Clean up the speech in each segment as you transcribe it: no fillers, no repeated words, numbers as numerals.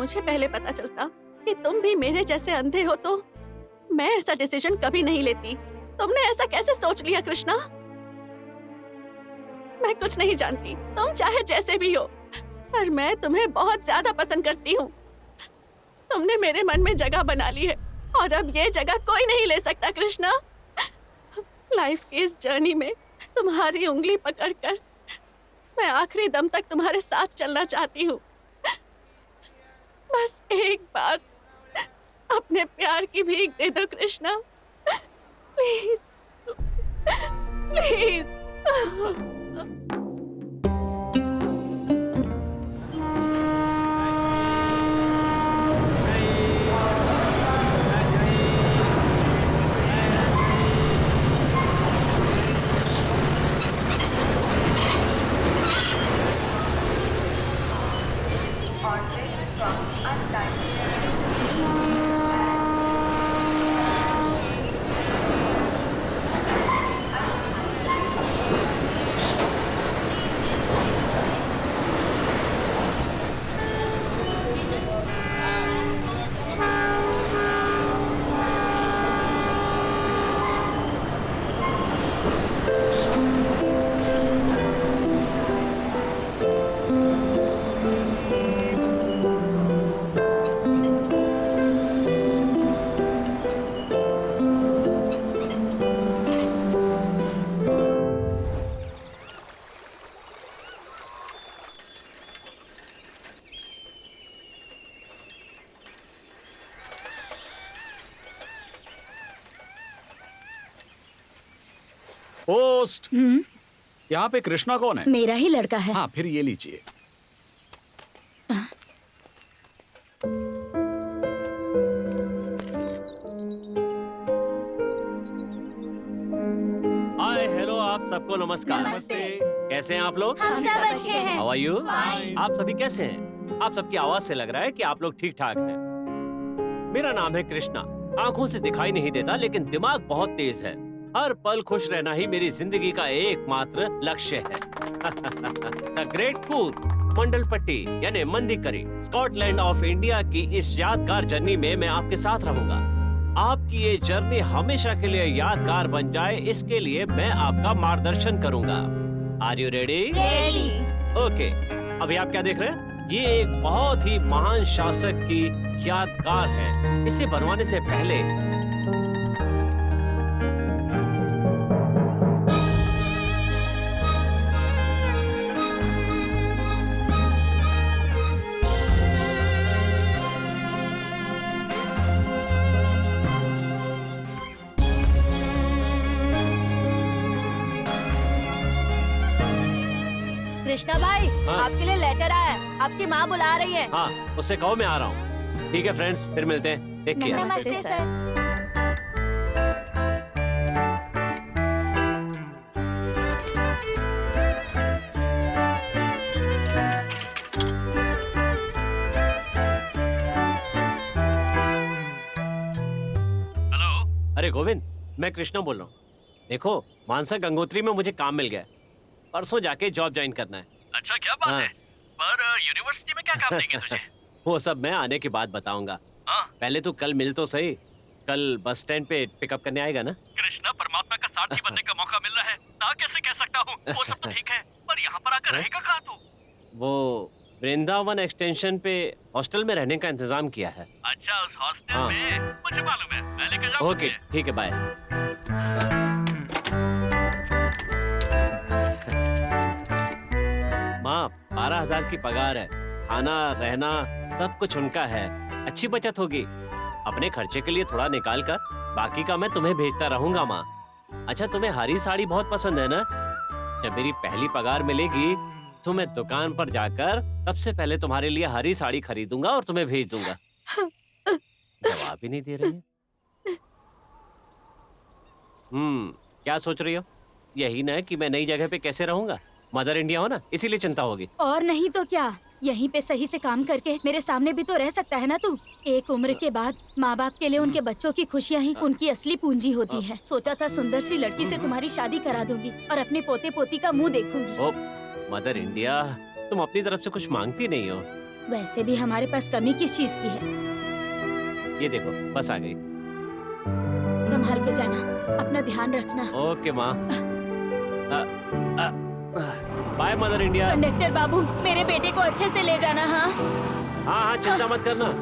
मुझे पहले पता चलता कि तुम भी मेरे जैसे अंधे हो तो मैं ऐसा डिसीजन कभी नहीं लेती। तुमने ऐसा कैसे सोच लिया कृष्णा? मैं कुछ नहीं जानती, तुम चाहे जैसे भी हो, पर मैं तुम्हें बहुत ज्यादा पसंद करती हूँ। तुमने मेरे मन में जगह बना ली है और अब ये जगह कोई नहीं ले सकता कृष्णा। लाइफ की इस जर्नी में तुम्हारी उंगली पकड़कर मैं आखिरी दम तक तुम्हारे साथ चलना चाहती हूँ। बस एक बार अपने प्यार की भीख दे दो कृष्णा, प्लीज प्लीज। पोस्ट। यहाँ पे कृष्णा कौन है? मेरा ही लड़का है। हाँ, फिर ये लीजिए। हाय हेलो, आप सबको नमस्कार। नमस्ते। कैसे हैं आप लोग? हम सब अच्छे हैं। How are you? Fine। आप सभी कैसे हैं? आप सबकी आवाज से लग रहा है कि आप लोग ठीक ठाक हैं। मेरा नाम है कृष्णा। आंखों से दिखाई नहीं देता लेकिन दिमाग बहुत तेज है। हर पल खुश रहना ही मेरी जिंदगी का एकमात्र लक्ष्य है। द ग्रेट टूर मंडलपट्टी यानी मंदिकरी स्कॉटलैंड ऑफ इंडिया की इस यादगार जर्नी में मैं आपके साथ रहूंगा। आपकी ये जर्नी हमेशा के लिए यादगार बन जाए, इसके लिए मैं आपका मार्गदर्शन करूंगा। Are you ready? ओके, अभी आप क्या देख रहे हैं? ये एक बहुत ही महान शासक की यादगार है। इसे बनवाने से पहले कृष्णा भाई, हाँ। आपके लिए लेटर आया है। आपकी माँ बुला रही है। हाँ, उससे कहो मैं आ रहा हूँ। ठीक है फ्रेंड्स, फिर मिलते हैं। Take care. नमस्ते सर। अरे गोविंद, मैं कृष्णा बोल रहा हूँ। देखो, मानसा गंगोत्री में मुझे काम मिल गया है। परसों जाके जॉब ज्वाइन करना है। अच्छा, क्या बात हाँ। है? पर यूनिवर्सिटी में क्या काम देंगे तुझे? वो सब मैं आने के बाद बताऊंगा। हाँ? पहले तू कल मिल तो सही। कल बस स्टैंड पे पिकअप करने आएगा ना? कृष्णा, परमात्मा का सारथी बनने का मौका मिल रहा है, ना कैसे कह सकता हूँ। वो सब तो ठीक है, पर यहाँ पर आकर रहेगा कहाँ तू? वो वृंदावन एक्सटेंशन पे हॉस्टल में रहने का इंतजाम किया है। अच्छा, उस हॉस्टल हाँ। में मुझे मालूम है। मैं लेकर जाऊंगा ओके, तुझे। ठीक है, बाय। माँ, 12,000 की पगार है। खाना रहना सब कुछ उनका है। अच्छी बचत होगी। अपने खर्चे के लिए थोड़ा निकाल कर बाकी का मैं तुम्हें भेजता रहूंगा माँ। अच्छा, तुम्हें हरी साड़ी बहुत पसंद है ना? जब मेरी पहली पगार मिलेगी तो मैं दुकान पर जाकर सबसे पहले तुम्हारे लिए हरी साड़ी खरीदूंगा और तुम्हें भेज दूंगा। जवाब ही नहीं दे रही है। क्या सोच रही हो? यही ना कि मैं नई जगह पे कैसे रहूंगा। मदर इंडिया हो ना, इसीलिए चिंता होगी। और नहीं तो क्या, यहीं पे सही से काम करके मेरे सामने भी तो रह सकता है ना तू। एक उम्र के बाद माँ बाप के लिए उनके बच्चों की खुशियाँ ही उनकी असली पूंजी होती है। सोचा था सुंदर सी लड़की से तुम्हारी शादी करा दूंगी और अपने पोते पोती का मुंह देखूंगी। ओ मदर इंडिया, तुम अपनी तरफ से कुछ मांगती नहीं हो। वैसे भी हमारे पास कमी किस चीज की है। ये देखो बस आ गई। संभाल के जाना, अपना ध्यान रखना। ओके माँ। Bye mother India. कंडक्टर बाबू, मेरे बेटे को अच्छे से ले जाना। हाँ हाँ हाँ, चिंता मत करना।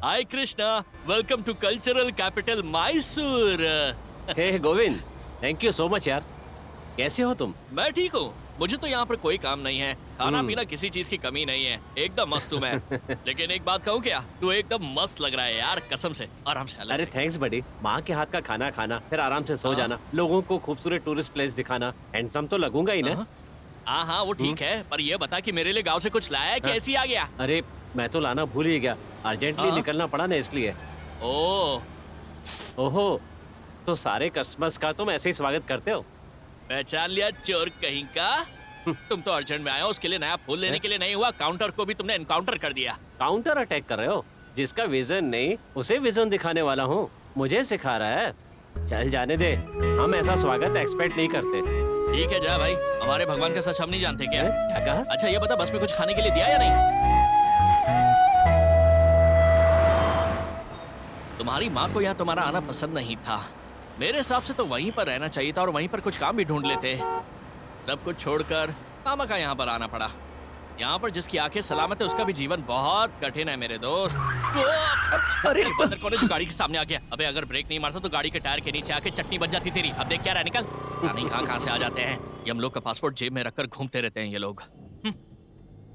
Hi Krishna, welcome to cultural capital Mysore. Hey Govind, thank you so much यार। कैसे हो तुम? मैं ठीक हूँ। मुझे तो यहाँ पर कोई काम नहीं है, खाना पीना किसी चीज की कमी नहीं है, एकदम मस्त हूँ मैं। लेकिन एक बात कहूँ क्या, तू एकदम मस्त लग रहा है यार, कसम से। आराम से अरे थैंक्स बडी। माँ के हाथ का खाना खाना, फिर आराम से सो जाना, लोगों को खूबसूरत टूरिस्ट प्लेस दिखाना, हैंडसम तो लगूंगा ही ना। हाँ हाँ वो ठीक है, पर ये बता कि मेरे लिए गाँव से कुछ लाया है, कैसी आ गया? अरे मैं तो लाना भूल ही गया, अर्जेंटली निकलना पड़ा ना इसलिए। ओहो, तो सारे कस्टमर्स का तुम ऐसे ही स्वागत करते हो? पहचान लिया चोर कहीं का। तुम तो अर्जेंट में आए हो, उसके लिए नया फूल लेने के लिए नहीं हुआ, काउंटर को भी तुमने एनकाउंटर कर दिया। काउंटर अटैक कर रहे हो? जिसका विजन नहीं उसे विजन दिखाने वाला हूँ, मुझे सिखा रहा है। चल जाने दे, हम ऐसा स्वागत एक्सपेक्ट नहीं करते। ठीक है जा भाई, हमारे भगवान का सच हम नहीं जानते क्या? क्या कहा? अच्छा ये बता, बस में कुछ खाने के लिए दिया या नहीं? तुम्हारी माँ को यहाँ तुम्हारा आना पसंद नहीं था। मेरे हिसाब से तो वहीं पर रहना चाहिए था और वहीं पर कुछ काम भी ढूंढ लेते। सब कुछ छोड़कर खामखा यहाँ पर आना पड़ा। यहाँ पर जिसकी आंखें सलामत है उसका भी जीवन बहुत कठिन है मेरे दोस्त। अरे बंदर कौन है जो गाड़ी के सामने आ गया? अबे अगर ब्रेक नहीं मारता तो गाड़ी के टायर के नीचे आके चटनी बन जाती तेरी। अब देख क्या रहा, निकल। नहीं कहाँ से आ जाते हैं ये। हम लोग का पासपोर्ट जेब में रखकर घूमते रहते हैं ये लोग।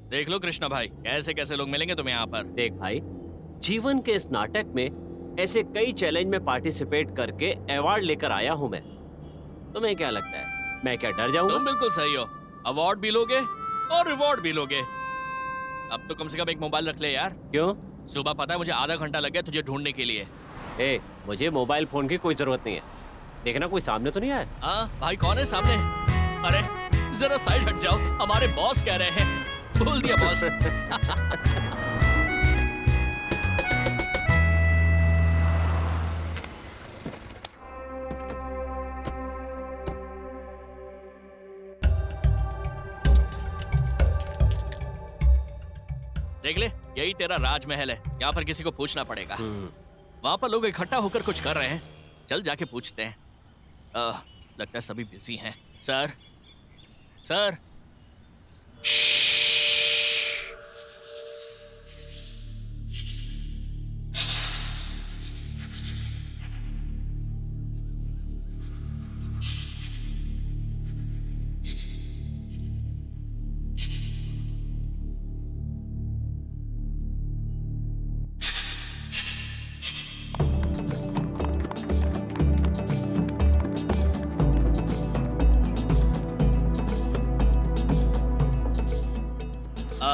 देख लो कृष्णा भाई, कैसे कैसे लोग मिलेंगे तुम्हें यहाँ पर। देख भाई, जीवन के इस नाटक में ऐसे कई चैलेंज में पार्टिसिपेट करके अवार्ड लेकर आया हूँ मैं। तुम्हें क्या लगता है मैं क्या डर जाऊंगा? तुम बिल्कुल सही हो, अवार्ड भी लोगे और रिवॉर्ड भी लोगे। अब तो कम से कम एक मोबाइल रख ले यार। क्यों? सुबह पता है मुझे आधा घंटा लग गया तुझे ढूंढने के लिए। ए, मुझे मोबाइल फोन की कोई जरूरत नहीं है। देखना कोई सामने तो नहीं आया। हाँ भाई, कौन है सामने? अरे जरा साइड हट जाओ, हमारे बॉस कह रहे हैं। भूल दिया बॉस। देख ले, यही तेरा राजमहल है, यहाँ पर किसी को पूछना पड़ेगा। वहाँ पर लोग इकट्ठा होकर कुछ कर रहे हैं, चल जाके पूछते हैं। लगता है सभी बिजी हैं। Sir sir.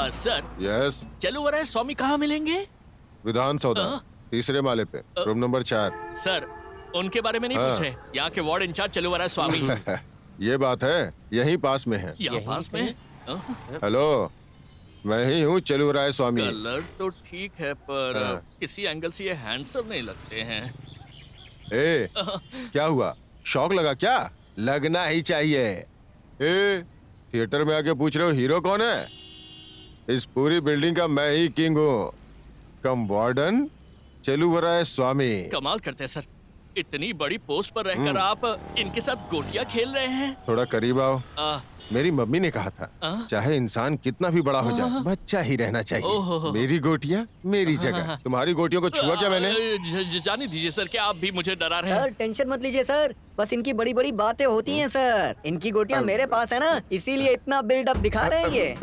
सर। यस। चलुवराय स्वामी कहाँ मिलेंगे? विधान सौदा, तीसरे माले पे, रूम नंबर 4। सर उनके बारे में नहीं पूछे, यहाँ के वार्ड इंचार्ज चलुवराय स्वामी। ये बात है, यहीं पास में है। यहाँ पास में? हेलो, मैं ही हूँ चलुवराय स्वामी। कलर तो ठीक है पर किसी एंगल से ये हैंडसम नहीं लगते हैं। ए, क्या हुआ? शौक लगा क्या? लगना ही चाहिए। ए, थिएटर में आके पूछ रहे हो हीरो कौन है? इस पूरी बिल्डिंग का मैं ही किंग हूँ। कम वार्डन चलुवराय स्वामी। कमाल करते हैं सर, इतनी बड़ी पोस्ट पर रहकर आप इनके साथ गोटियां खेल रहे हैं। थोड़ा करीब आओ। मेरी मम्मी ने कहा था हाँ? चाहे इंसान कितना भी बड़ा हो जाए बच्चा ही रहना ओहो। चाहिए। मेरी गोटियां मेरी जगह। तुम्हारी गोटियों को छुआ क्या मैंने? जाने दीजिए सर, क्या आप भी मुझे डरा रहे हैं? सर टेंशन मत लीजिए सर, बस इनकी बड़ी बड़ी बातें होती हैं सर। इनकी गोटियां मेरे पास है ना, इसीलिए इतना बिल्डअप दिखा रहे हैं ये।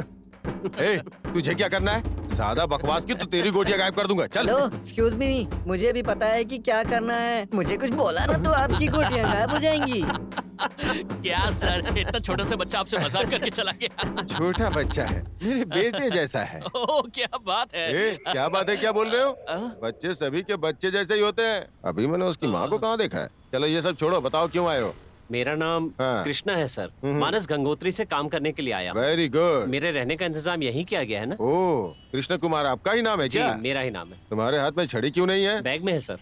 ए, तुझे क्या करना है? ज्यादा बकवास की तो तेरी गोटियां गायब कर दूंगा। चल। हेलो एक्सक्यूज मी, मुझे भी पता है कि क्या करना है। मुझे कुछ बोला ना तो आपकी गोटियां गायब हो जाएंगी। क्या सर, इतना छोटा सा बच्चा आपसे मजाक करके चला गया? छोटा बच्चा है, मेरे बेटे जैसा है। ओह, क्या बात है। ए, क्या बात है, क्या बोल रहे हो? बच्चे सभी के बच्चे जैसे ही होते हैं। अभी मैंने उसकी माँ को कहाँ देखा है? चलो ये सब छोड़ो, बताओ क्यों आए हो? मेरा नाम हाँ। कृष्णा है सर। मानस गंगोत्री से काम करने के लिए आया हूँ। Very good. मेरे रहने का इंतजाम यहीं किया गया है ना? ओ, कृष्ण कुमार आपका ही नाम है जी, क्या? मेरा ही नाम है। तुम्हारे हाथ में छड़ी क्यों नहीं है? बैग में है सर।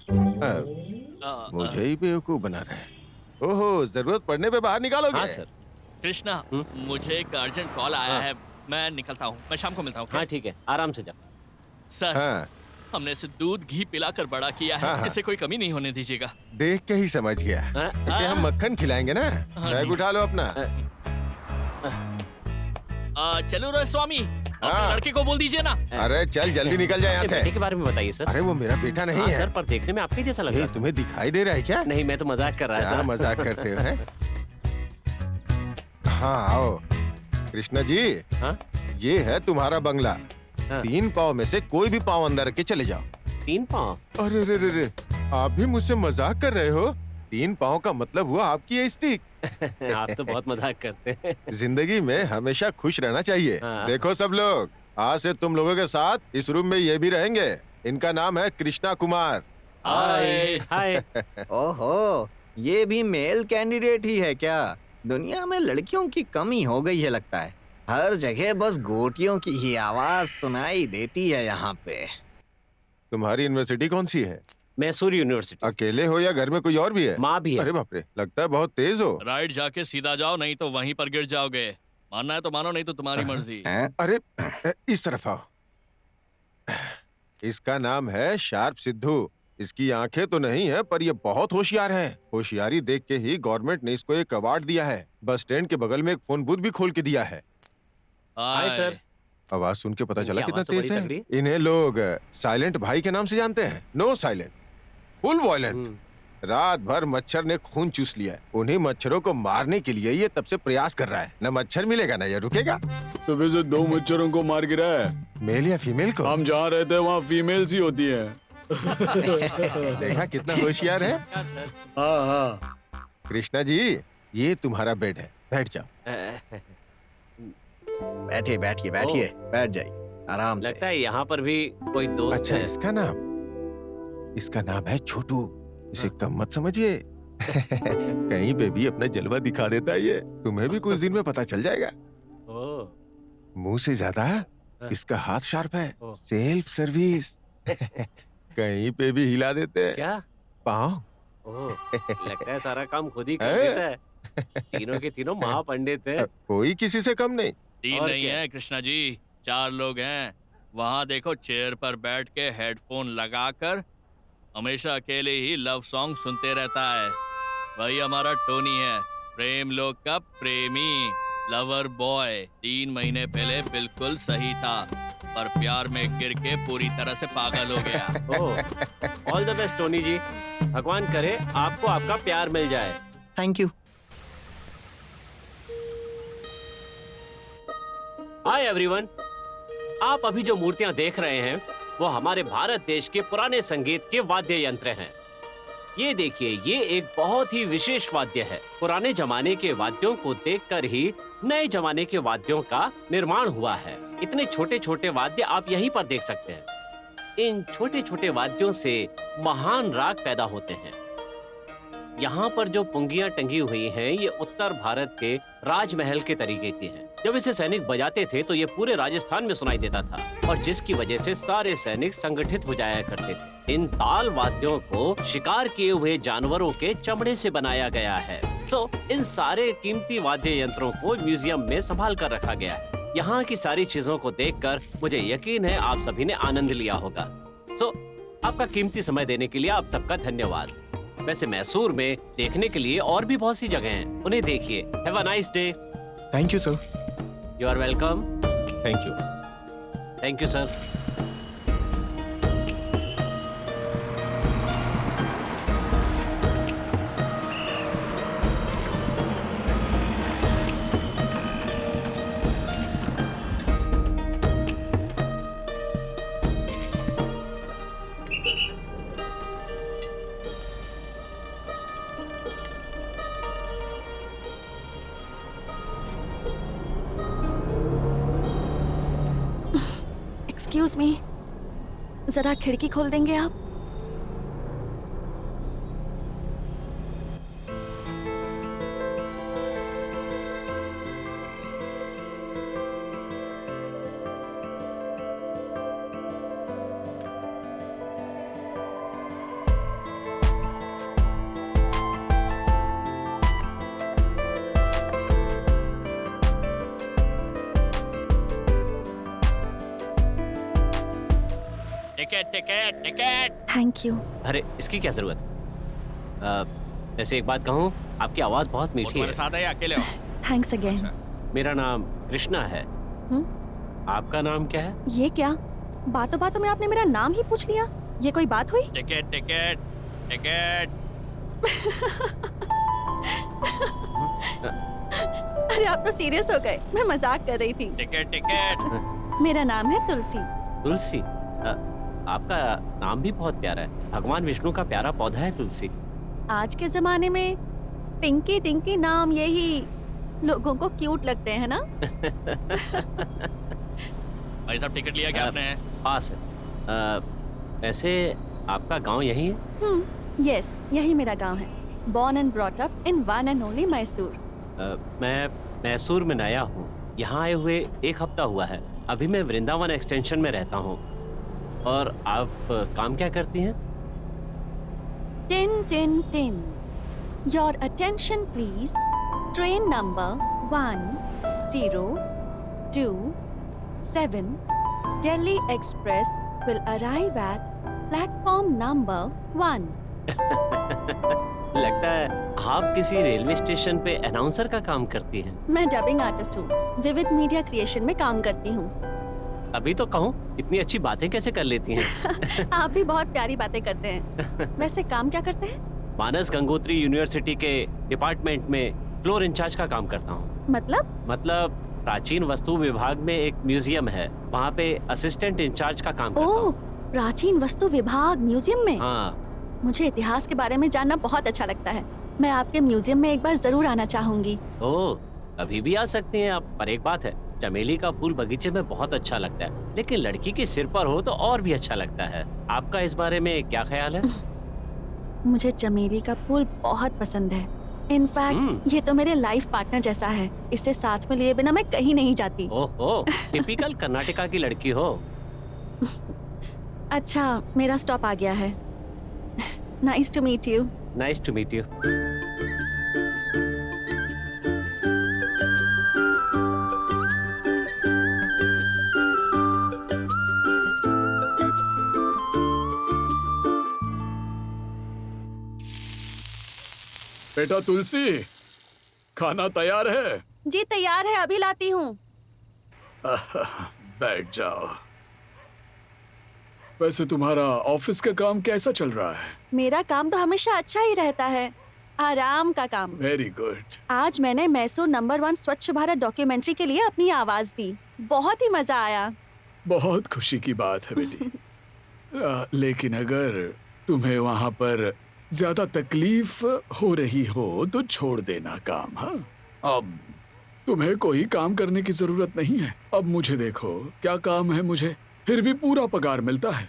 हाँ, मुझे ही बेवकूफ बना रहे हैं। ओहो, जरूरत पड़ने पे बाहर निकालोगे? हाँ सर। कृष्णा, मुझे एक अर्जेंट कॉल आया है, मैं निकलता हूँ, मैं शाम को मिलता हूँ। हाँ ठीक है, आराम से जाओ। सर, हाँ, हमने इसे दूध घी पिलाकर बड़ा किया है, हाँ। इसे कोई कमी नहीं होने दीजिएगा। देख के ही समझ गया। हाँ? इसे हम मक्खन खिलाएंगे ना। हाँ, बैग ठीक। उठा लो अपना। चलो रे स्वामी, अपने हाँ। लड़के को बोल दीजिए ना। अरे चल जल्दी निकल जाए यहाँ ये बेटे से। के बारे में बताइए सर। अरे वो मेरा बेटा नहीं हाँ है। सर, पर देखने में आपके जैसा लग ए, रहा था। तुम्हें दिखाई दे रहा है क्या? नहीं, मैं तो मजाक कर रहा क्या था। मजाक करते हो हैं? हाँ आओ। कृष्णा जी, हाँ? ये है तुम्हारा बंगला। हाँ। 3 पाँव में से कोई भी पाँव अंदर रख के चले जाओ। 3 पाँव? अरे रे रे रे, आप भी मुझसे मजाक कर रहे हो? 3 पाँव का मतलब हुआ आपकी ये स्टिक। आप तो बहुत मजाक करते हैं। जिंदगी में हमेशा खुश रहना चाहिए। हाँ। देखो सब लोग, आज से तुम लोगों के साथ इस रूम में ये भी रहेंगे। इनका नाम है कृष्णा कुमार। हाय हाय। ओहो, ये भी मेल कैंडिडेट ही है क्या? दुनिया में लड़कियों की कमी हो गई है लगता है। हर जगह बस गोटियों की ही आवाज सुनाई देती है यहाँ पे। तुम्हारी यूनिवर्सिटी कौन सी है? मैसूर यूनिवर्सिटी। अकेले हो या घर में कोई और भी है? माँ भी है। अरे बाप रे, लगता है बहुत तेज हो। राइट जाके सीधा जाओ, नहीं तो वहीं पर गिर जाओगे। मानना है तो मानो, नहीं तो तुम्हारी मर्जी। हैं? अरे इस तरफ आओ। इसका नाम है शार्प सिद्धू। इसकी आंखें तो नहीं है, पर ये बहुत होशियार है। होशियारी देख के ही गवर्नमेंट ने इसको एक अवार्ड दिया है। बस स्टैंड के बगल में एक फोन बूथ भी खोल के दिया है। Hi sir. आवाज सुन के पता चला इनकी कितना आवाज तो तेज बड़ी है। तगड़ी। इन्हें लोग साइलेंट भाई के नाम से जानते हैं। No silent, full violent. रात भर मच्छर ने खून चूस लिया है। उन्हीं मच्छरों को मारने के लिए ये तब से प्रयास कर रहा है। न मच्छर मिलेगा न ये रुकेगा। सुबह से 2 मच्छरों को मार गिरा है। मेल या फीमेल को? हम जहाँ रहते हैं वहाँ फीमेल्स ही होती है। देखा कितना होशियार है। हाँ हाँ। कृष्णा जी, ये तुम्हारा बेड है, बैठ जाओ। बैठिए बैठिए बैठिए, बैठ जाइए आराम से। लगता है यहाँ पर भी कोई दोस्त अच्छा, है। इसका नाम है छोटू। इसे कम मत समझिए। कहीं पे भी अपना जलवा दिखा देता है ये। तुम्हें भी कुछ दिन में पता चल जाएगा। ओह, मुंह से ज्यादा इसका हाथ शार्प है। ओह। Self service. कहीं पे भी हिला देते हैं क्या? पाँव। ओह, लगता है सारा काम खुद ही कर है? देता है। तीनों के तीनों महापंडित हैं। कोई किसी से कम नहीं। 3 और नहीं क्या? है कृष्णा जी, 4 लोग हैं। वहाँ देखो, चेयर पर बैठ के हेडफोन लगाकर हमेशा अकेले ही लव सॉन्ग सुनते रहता है। वही हमारा टोनी है, प्रेम लोक का प्रेमी, लवर बॉय। 3 महीने पहले बिल्कुल सही था, पर प्यार में गिर के पूरी तरह से पागल हो गया। ओह, ऑल द बेस्ट टोनी जी। भगवान करे आपको आपका प्यार मिल जाए। Thank you. Hi everyone. आप अभी जो मूर्तियां देख रहे हैं वो हमारे भारत देश के पुराने संगीत के वाद्य यंत्र हैं। ये देखिए, ये एक बहुत ही विशेष वाद्य है। पुराने जमाने के वाद्यों को देखकर ही नए जमाने के वाद्यों का निर्माण हुआ है। इतने छोटे छोटे वाद्य आप यहीं पर देख सकते हैं। इन छोटे छोटे वाद्यों से महान राग पैदा होते हैं। यहाँ पर जो पुंगियां टंगी हुई हैं, ये उत्तर भारत के राजमहल के तरीके की हैं। जब इसे सैनिक बजाते थे तो ये पूरे राजस्थान में सुनाई देता था, और जिसकी वजह से सारे सैनिक संगठित हो जाया करते थे। इन ताल वाद्यों को शिकार किए हुए जानवरों के चमड़े से बनाया गया है। इन सारे कीमती वाद्य यंत्रों को म्यूजियम में संभाल कर रखा गया है। यहाँ की सारी चीजों को देखकर मुझे यकीन है आप सभी ने आनंद लिया होगा। आपका कीमती समय देने के लिए आप सबका धन्यवाद। वैसे मैसूर में देखने के लिए और भी बहुत सी जगह हैं, उन्हें देखिए। Have a nice day. Thank you sir. You are welcome. Thank you. Thank you sir. Excuse me, जरा खिड़की खोल देंगे आप? Ticket ticket ticket. Thank you. अरे इसकी क्या जरूरत है? वैसे एक बात कहूँ, आपकी आवाज बहुत वो मीठी है। तुम्हारे साथ है या अकेले हो? Thanks again. मेरा नाम कृष्णा है। आपका नाम क्या है? ये क्या, बातों बातों में आपने मेरा नाम ही पूछ लिया? ये कोई बात हुई? Ticket ticket ticket. अरे आप तो सीरियस हो गए, मैं मजाक कर रही थी। Ticket ticket. मेरा नाम है तुलसी। तुलसी? आपका नाम भी बहुत प्यारा है। भगवान विष्णु का प्यारा पौधा है तुलसी। आज के जमाने में पिंकी टिंकी नाम यही लोगों को क्यूट लगते हैं ना? भाई साहब टिकट लिया क्या आपने? पास है। वैसे आपका गांव यही है? यस, यही मेरा गांव है। Born and brought up in one and only Mysore. मैं मैसूर में नया हूँ। यहाँ आए हुए 1 हफ्ता हुआ है। अभी मैं वृंदावन एक्सटेंशन में रहता हूँ। और आप काम क्या करती हैं? Tin tin tin, your attention please. Train number 1027 Delhi express will arrive at platform number 1. लगता है आप किसी रेलवे स्टेशन पे अनाउंसर का काम करती हैं। मैं डबिंग आर्टिस्ट हूँ, विविध मीडिया क्रिएशन में काम करती हूँ। अभी तो कहूँ, इतनी अच्छी बातें कैसे कर लेती हैं? आप भी बहुत प्यारी बातें करते हैं। वैसे काम क्या करते हैं? मानस गंगोत्री यूनिवर्सिटी के डिपार्टमेंट में फ्लोर इंचार्ज का काम करता हूँ। मतलब प्राचीन वस्तु विभाग में एक म्यूजियम है, वहाँ पे असिस्टेंट इंचार्ज का काम करता ओह, हूँ। प्राचीन वस्तु विभाग म्यूजियम में? हाँ। मुझे इतिहास के बारे में जानना बहुत अच्छा लगता है। मैं आपके म्यूजियम में एक बार जरूर आना चाहूंगी। ओह, अभी भी आ सकती हैं आप। पर एक बात है, चमेली का फूल बगीचे में बहुत अच्छा लगता है, लेकिन लड़की के सिर पर हो तो और भी अच्छा लगता है। आपका इस बारे में क्या ख्याल है? मुझे चमेली का फूल बहुत पसंद है। इनफैक्ट ये तो मेरे लाइफ पार्टनर जैसा है। इसे साथ में लिए बिना मैं कहीं नहीं जाती। ओहो, टिपिकल कर्नाटका की लड़की हो। अच्छा, मेरा स्टॉप आ गया है। Nice to meet you. Nice to meet you. बेटा तुलसी, खाना तैयार है? जी तैयार है, अभी लाती हूँ। बैठ जाओ। वैसे तुम्हारा ऑफिस का काम कैसा चल रहा है? मेरा काम तो हमेशा अच्छा ही रहता है, आराम का काम। Very good. आज मैंने मैसूर नंबर 1 स्वच्छ भारत डॉक्यूमेंट्री के लिए अपनी आवाज दी। बहुत ही मजा आया। बहुत खुशी की बात है बेटी। लेकिन अगर तुम्हें वहाँ पर ज्यादा तकलीफ हो रही हो तो छोड़ देना काम। हाँ, अब तुम्हें कोई काम करने की जरूरत नहीं है। अब मुझे देखो, क्या काम है मुझे, फिर भी पूरा पगार मिलता है।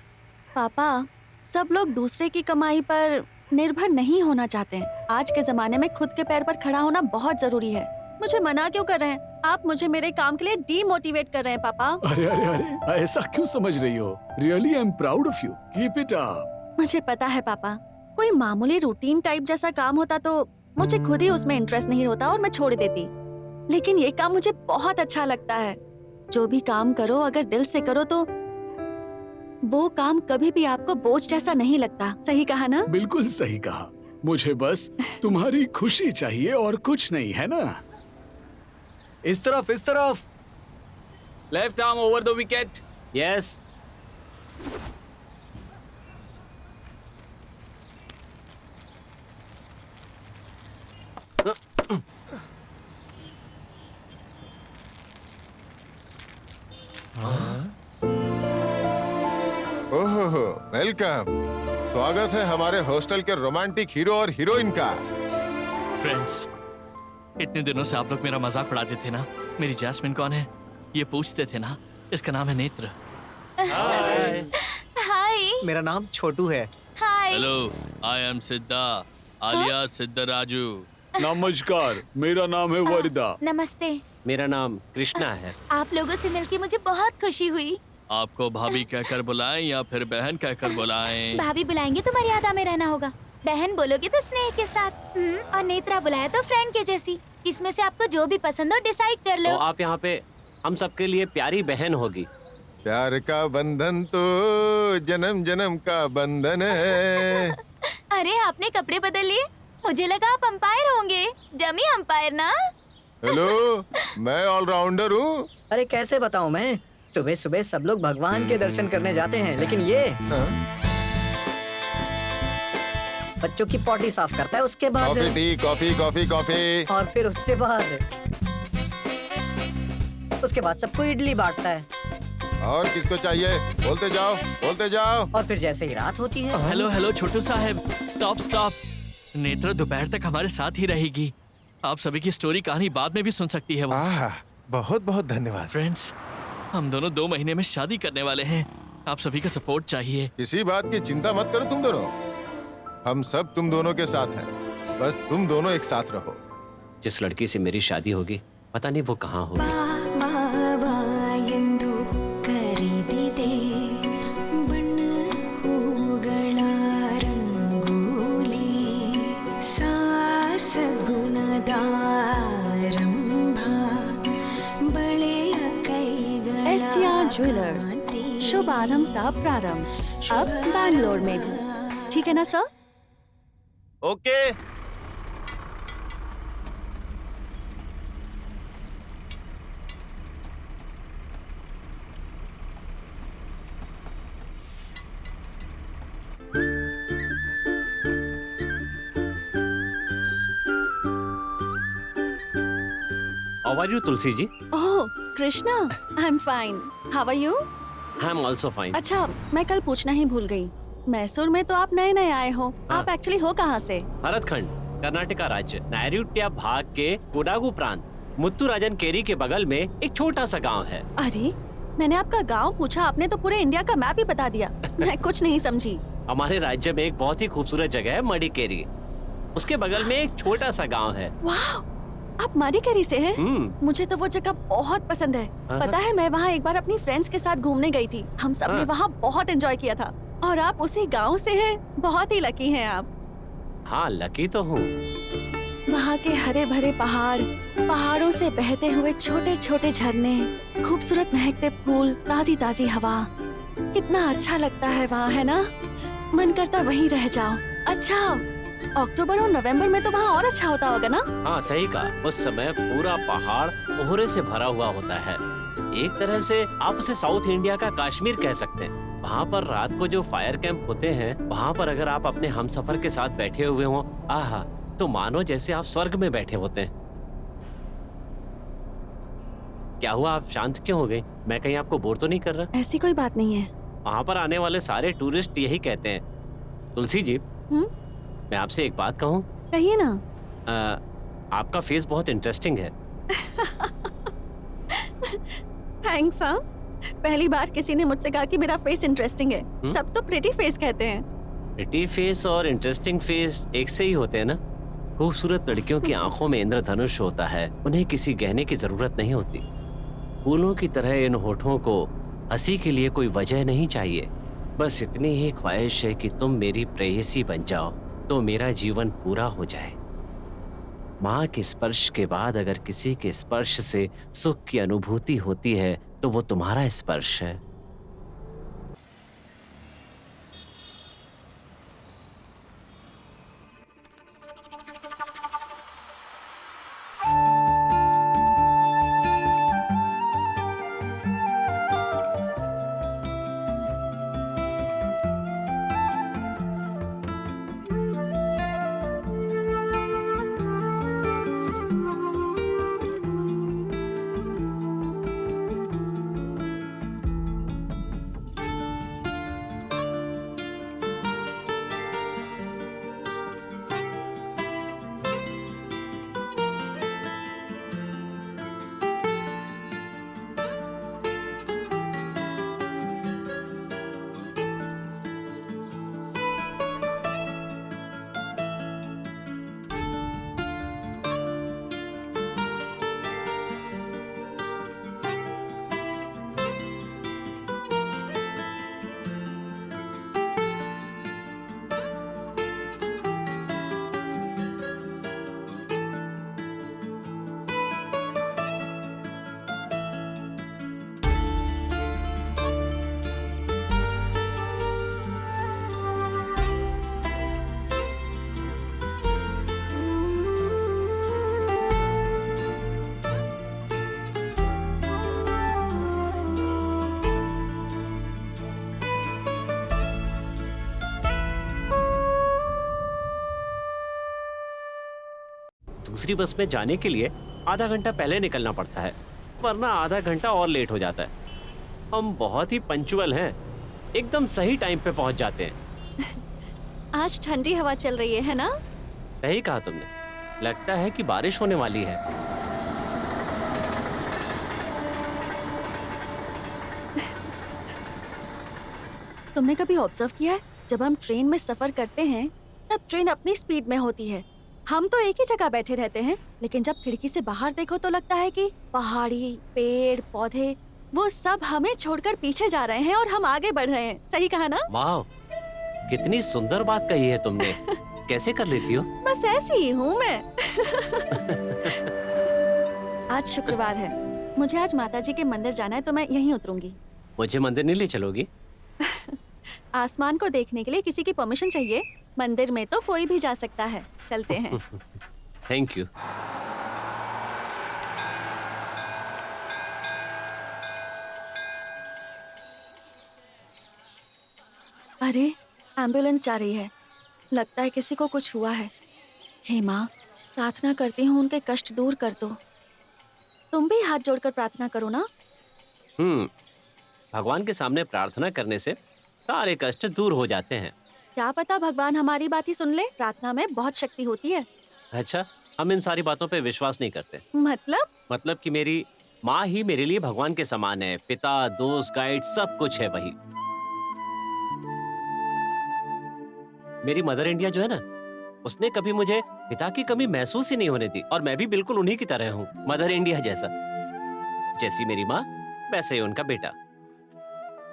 पापा, सब लोग दूसरे की कमाई पर निर्भर नहीं होना चाहते हैं। आज के जमाने में खुद के पैर पर खड़ा होना बहुत जरूरी है। मुझे मना क्यों कर रहे हैं? आप मुझे मेरे काम के लिए डीमोटिवेट कर रहे हैं पापा। अरे अरे अरे, ऐसा क्यों समझ रही हो? Really I am proud of you. Keep it up. मुझे पता है पापा, कोई मामूली रूटीन टाइप जैसा काम होता तो मुझे खुद ही उसमें इंटरेस्ट नहीं होता और मैं छोड़ देती। लेकिन ये काम मुझे बहुत अच्छा लगता है। जो भी काम करो अगर दिल से करो तो वो काम कभी भी आपको बोझ जैसा नहीं लगता। सही कहा ना? बिल्कुल सही कहा। मुझे बस तुम्हारी खुशी चाहिए और कुछ नहीं, है ना? इस तरफ इस तरफ। Left arm over the wicket. Yes. ओहो, वेलकम। स्वागत है हमारे हॉस्टल के रोमांटिक हीरो और हीरोइन का। फ्रेंड्स, इतने दिनों से आप लोग मेरा मजाक उड़ाते थे ना। मेरी जैस्मिन कौन है ये पूछते थे ना। इसका नाम है नेत्र। हाय। मेरा नाम छोटू है। हाय। हेलो, आई एम सिद्धा आलिया सिद्धराजू। नमस्कार, मेरा नाम है वरदा। नमस्ते। मेरा नाम कृष्णा है। आप लोगों से मिलके मुझे बहुत खुशी हुई। आपको भाभी कहकर बुलाएं या फिर बहन कहकर बुलाएं? भाभी बुलाएंगे तो मर्यादा में रहना होगा, बहन बोलोगे तो स्नेह के साथ, और नेत्रा बुलाए तो फ्रेंड के जैसी। इसमें से आपको जो भी पसंद हो डिसाइड कर लो। तो आप यहाँ पे हम सबके लिए प्यारी बहन होगी। प्यार का बंधन तो जन्म जन्म का बंधन है। अरे आपने कपड़े बदल लिए, मुझे लगा आप अंपायर होंगे। डमी अंपायर ना। हेलो, मैं ऑलराउंडर हूँ। अरे कैसे बताऊं मैं, सुबह सुबह सब लोग भगवान के दर्शन करने जाते हैं, लेकिन ये बच्चों की पॉटी साफ करता है, उसके बाद coffee tea, coffee coffee coffee. और फिर उसके बाद सबको इडली बांटता है। और किसको चाहिए? बोलते जाओ बोलते जाओ। और फिर जैसे ही रात होती है, हेलो हेलो छोटू साहब, स्टॉप स्टॉप। नेत्र दोपहर तक हमारे साथ ही रहेगी। आप सभी की स्टोरी कहानी बाद में भी सुन सकती है वो। बहुत बहुत धन्यवाद। फ्रेंड्स, हम दोनों 2 महीने में शादी करने वाले हैं। आप सभी का सपोर्ट चाहिए। किसी बात की चिंता मत करो तुम दोनों, हम सब तुम दोनों के साथ हैं। बस तुम दोनों एक साथ रहो। जिस लड़की से मेरी शादी होगी पता नहीं वो कहाँ होगी। STR ज्वेलर्स, शुभ आरंभ का प्रारंभ अब बैंगलोर में भी। ठीक है ना sir? Okay. How are you, Tulsi ji? Oh Krishna, I am fine. How are you? I am also fine. अच्छा, मैं कल पूछना ही भूल गई। मैसूर में तो आप नए नए आए हो। आप एक्चुअली हो कहाँ से? भरतखंड, कर्नाटका राज्य, नैऋत्य भाग के कोडागु प्रांत, मुत्तुराजन केरी के बगल में एक छोटा सा गांव है। अरे, मैंने आपका गांव पूछा, आपने तो पूरे इंडिया का मैप ही बता दिया। मैं कुछ नहीं समझी। हमारे राज्य में एक बहुत ही खूबसूरत जगह है मडिकेरी। उसके बगल में एक छोटा सा गांव है। वाह, आप मडिकेरी से हैं? मुझे तो वो जगह बहुत पसंद है। पता है, मैं वहाँ एक बार अपनी फ्रेंड्स के साथ घूमने गई थी। हम सब ने वहाँ बहुत एंजॉय किया था। और आप उसी गांव से हैं। बहुत ही लकी हैं आप। हाँ, लकी तो हूँ। वहाँ के हरे भरे पहाड़, पहाड़ों से बहते हुए छोटे छोटे झरने, खूबसूरत महकते फूल, ताजी ताजी हवा, कितना अच्छा लगता है वहाँ, है ना? मन करता वहीं रह जाओ। अच्छा, अक्टूबर और नवंबर में तो वहाँ और अच्छा होता होगा ना? हाँ सही कहा। उस समय पूरा पहाड़ कोहरे से भरा हुआ होता है। एक तरह से आप उसे साउथ इंडिया का कश्मीर कह सकते हैं। वहाँ पर रात को जो फायर कैंप होते हैं, वहाँ पर अगर आप अपने हमसफर के साथ बैठे हुए हों, आहा, तो मानो जैसे आप स्वर्ग में बैठे होते हैं। क्या हुआ, आप शांत क्यों हो गई? मैं कहीं आपको बोर तो नहीं कर रहा? ऐसी कोई बात नहीं है। वहाँ पर आने वाले सारे टूरिस्ट यही कहते हैं। तुलसी जी, मैं आपसे एक बात कहूँ? कहिए ना। आपका फेस बहुत इंटरेस्टिंग है। थैंक्स। हाँ, पहली बार किसी ने मुझसे कहा कि मेरा फेस इंटरेस्टिंग है। सब तो प्रिटी फेस कहते हैं। प्रिटी फेस और इंटरेस्टिंग फेस एक से ही होते हैं ना? खूबसूरत लड़कियों की आंखों में इंद्रधनुष होता है। उन्हें किसी गहने की जरूरत नहीं होती। फूलों की तरह इन होठों को हंसी के लिए कोई वजह नहीं चाहिए। बस इतनी ही ख्वाहिश है कि तुम मेरी प्रेयसी बन जाओ तो मेरा जीवन पूरा हो जाए। माँ के स्पर्श के बाद अगर किसी के स्पर्श से सुख की अनुभूति होती है तो वो तुम्हारा स्पर्श है। दूसरी बस में जाने के लिए आधा घंटा पहले निकलना पड़ता है, वरना आधा घंटा और लेट हो जाता है। हम बहुत ही पंक्चुअल हैं, एकदम सही टाइम पे पहुंच जाते हैं। आज ठंडी हवा चल रही है ना? सही कहा तुमने, लगता है कि बारिश होने वाली है। तुमने कभी ऑब्जर्व किया है, जब हम ट्रेन में सफर करते हैं तब ट्रेन अपनी स्पीड में होती है। हम तो एक ही जगह बैठे रहते हैं, लेकिन जब खिड़की से बाहर देखो तो लगता है कि पहाड़ी, पेड़, पौधे वो सब हमें छोड़कर पीछे जा रहे हैं और हम आगे बढ़ रहे हैं। सही कहा ना? वाह, कितनी सुंदर बात कही है तुमने। कैसे कर लेती हो? बस ऐसी ही हूँ मैं। आज शुक्रवार है, मुझे आज माताजी के मंदिर जाना है, तो मैं यहीं उतरूंगी। मुझे मंदिर नहीं ले चलोगी? आसमान को देखने के लिए किसी की परमिशन चाहिए? मंदिर में तो कोई भी जा सकता है। चलते हैं। Thank you. अरे, एम्बुलेंस जा रही है। लगता है किसी को कुछ हुआ है। हे माँ, प्रार्थना करती हूँ उनके कष्ट दूर कर दो। तुम भी हाथ जोड़कर प्रार्थना करो ना। भगवान के सामने प्रार्थना करने से सारे कष्ट दूर हो जाते हैं। क्या पता भगवान हमारी बात ही सुन ले। प्रार्थना में बहुत शक्ति होती है। अच्छा, हम इन सारी बातों पे विश्वास नहीं करते। मतलब कि मेरी माँ ही मेरे लिए भगवान के समान है। पिता, दोस्त, गाइड, सब कुछ है वही। मेरी मदर इंडिया जो है ना, उसने कभी मुझे पिता की कमी महसूस ही नहीं होने दी, और मैं भी बिल्कुल उन्हीं की तरह हूँ, मदर इंडिया जैसा। जैसी मेरी माँ वैसे ही उनका बेटा।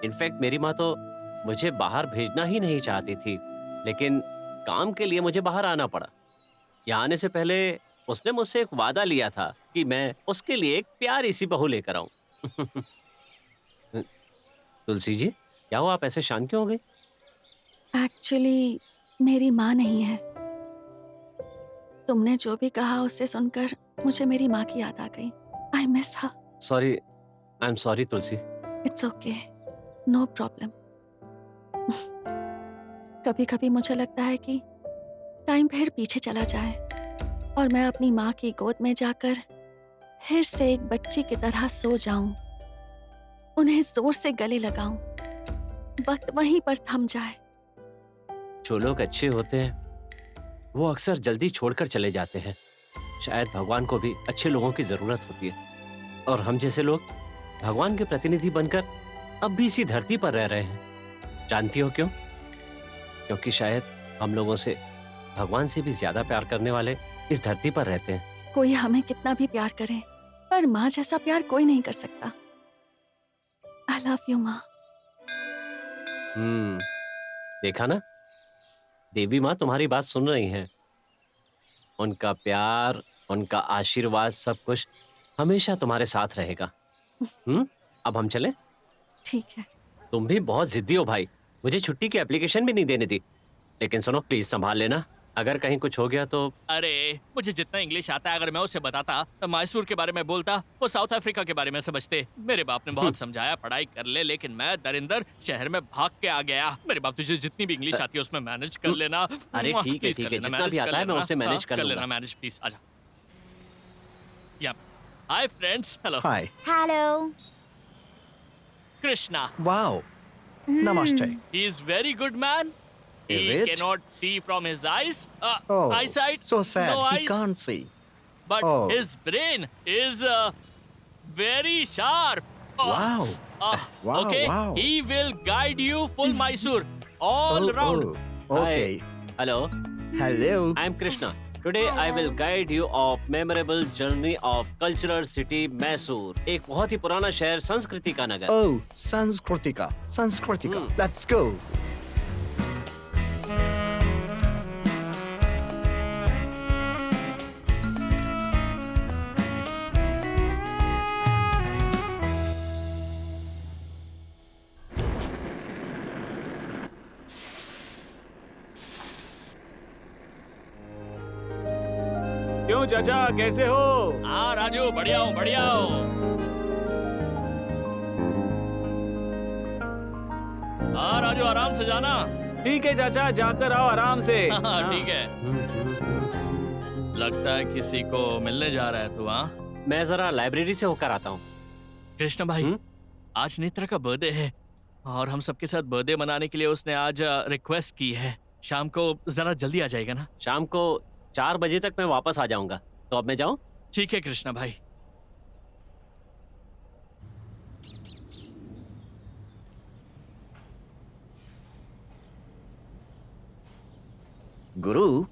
इनफैक्ट मेरी माँ तो मुझे बाहर भेजना ही नहीं चाहती थी, लेकिन काम के लिए मुझे बाहर आना पड़ा। यहाँ आने से पहले उसने मुझसे एक वादा लिया था कि मैं उसके लिए एक प्यारी सी बहू लेकर आऊं। तुलसी जी, क्या हुआ, आप ऐसे शांत क्यों हो गई? एक्चुअली मेरी माँ नहीं है। तुमने जो भी कहा उससे सुनकर मुझे मेरी माँ की याद आ गई। I miss her. Sorry, I am sorry Tulsi. It's okay, no problem. कभी कभी मुझे लगता है कि टाइम फिर पीछे चला जाए और मैं अपनी माँ की गोद में जाकर फिर से एक बच्ची की तरह सो जाऊं, उन्हें जोर से गले लगाऊं, वक्त वहीं पर थम जाए। जो लोग अच्छे होते हैं वो अक्सर जल्दी छोड़कर चले जाते हैं। शायद भगवान को भी अच्छे लोगों की जरूरत होती है, और हम जैसे लोग भगवान के प्रतिनिधि बनकर अब भी इसी धरती पर रह रहे हैं। जानती हो क्यों? क्योंकि शायद हम लोगों से भगवान से भी ज्यादा प्यार करने वाले इस धरती पर रहते हैं। कोई हमें कितना भी प्यार करे, पर माँ जैसा प्यार कोई नहीं कर सकता। आई लव यू माँ। देखा ना, देवी माँ तुम्हारी बात सुन रही हैं। उनका प्यार, उनका आशीर्वाद, सब कुछ हमेशा तुम्हारे साथ रहेगा। अब हम चलें? ठीक है। तुम भी बहुत जिद्दी हो भाई, मुझे छुट्टी की एप्लीकेशन भी नहीं देने दी। लेकिन सुनो, प्लीज संभाल लेना, अगर कहीं कुछ हो गया तो। अरे, मुझे जितना इंग्लिश आता है अगर मैं उसे बताता तो मैसूर के बारे में बोलता, वो साउथ अफ्रीका के बारे में समझते। मेरे बाप ने बहुत समझाया पढ़ाई कर ले, लेकिन मैं दरिंदर शहर में भाग के आ गया। मेरे बाप, तुझे जितनी भी इंग्लिश आती है उसमें मैनेज कर लेना। अरे ठीक है, जितना भी आता है मैं उससे मैनेज कर लूंगा। मैनेज प्लीज, आजा। या हाय फ्रेंड्स, हेलो। हाय। हेलो। Krishna. वाओ, नमस्ते। He is very good man. Is He it? cannot see from his eyes. Oh, Eyesight. so sad. No He eyes. can't see. But Oh. his brain is very sharp. Wow. Wow, Okay. wow. He will guide you full Mysore all around. Okay. Hello, Hello. I am Krishna. Today I will guide you of memorable journey of cultural city Mysore, एक बहुत ही पुराना शहर, संस्कृति का नगर। Oh, Sanskritika. Sanskritika. Let's go. क्यों चाचा, कैसे हो? हाँ राजू, बढ़िया हूँ, बढ़िया हूँ। हाँ राजू, आराम से जाना। ठीक है चाचा, जाकर आओ आराम से। हाँ ठीक है। लगता है किसी को मिलने जा रहा है तू, हाँ? मैं जरा लाइब्रेरी से होकर आता हूँ। कृष्ण भाई, हम्म? आज नेत्रा का बर्थडे है और हम सबके साथ बर्थडे मनाने के लिए उसने आज रिक्वेस्ट की है। शाम को जरा जल्दी आ जाएगा ना? शाम को 4 बजे तक मैं वापस आ जाऊंगा। तो अब मैं जाऊं? ठीक है कृष्णा भाई। गुरु,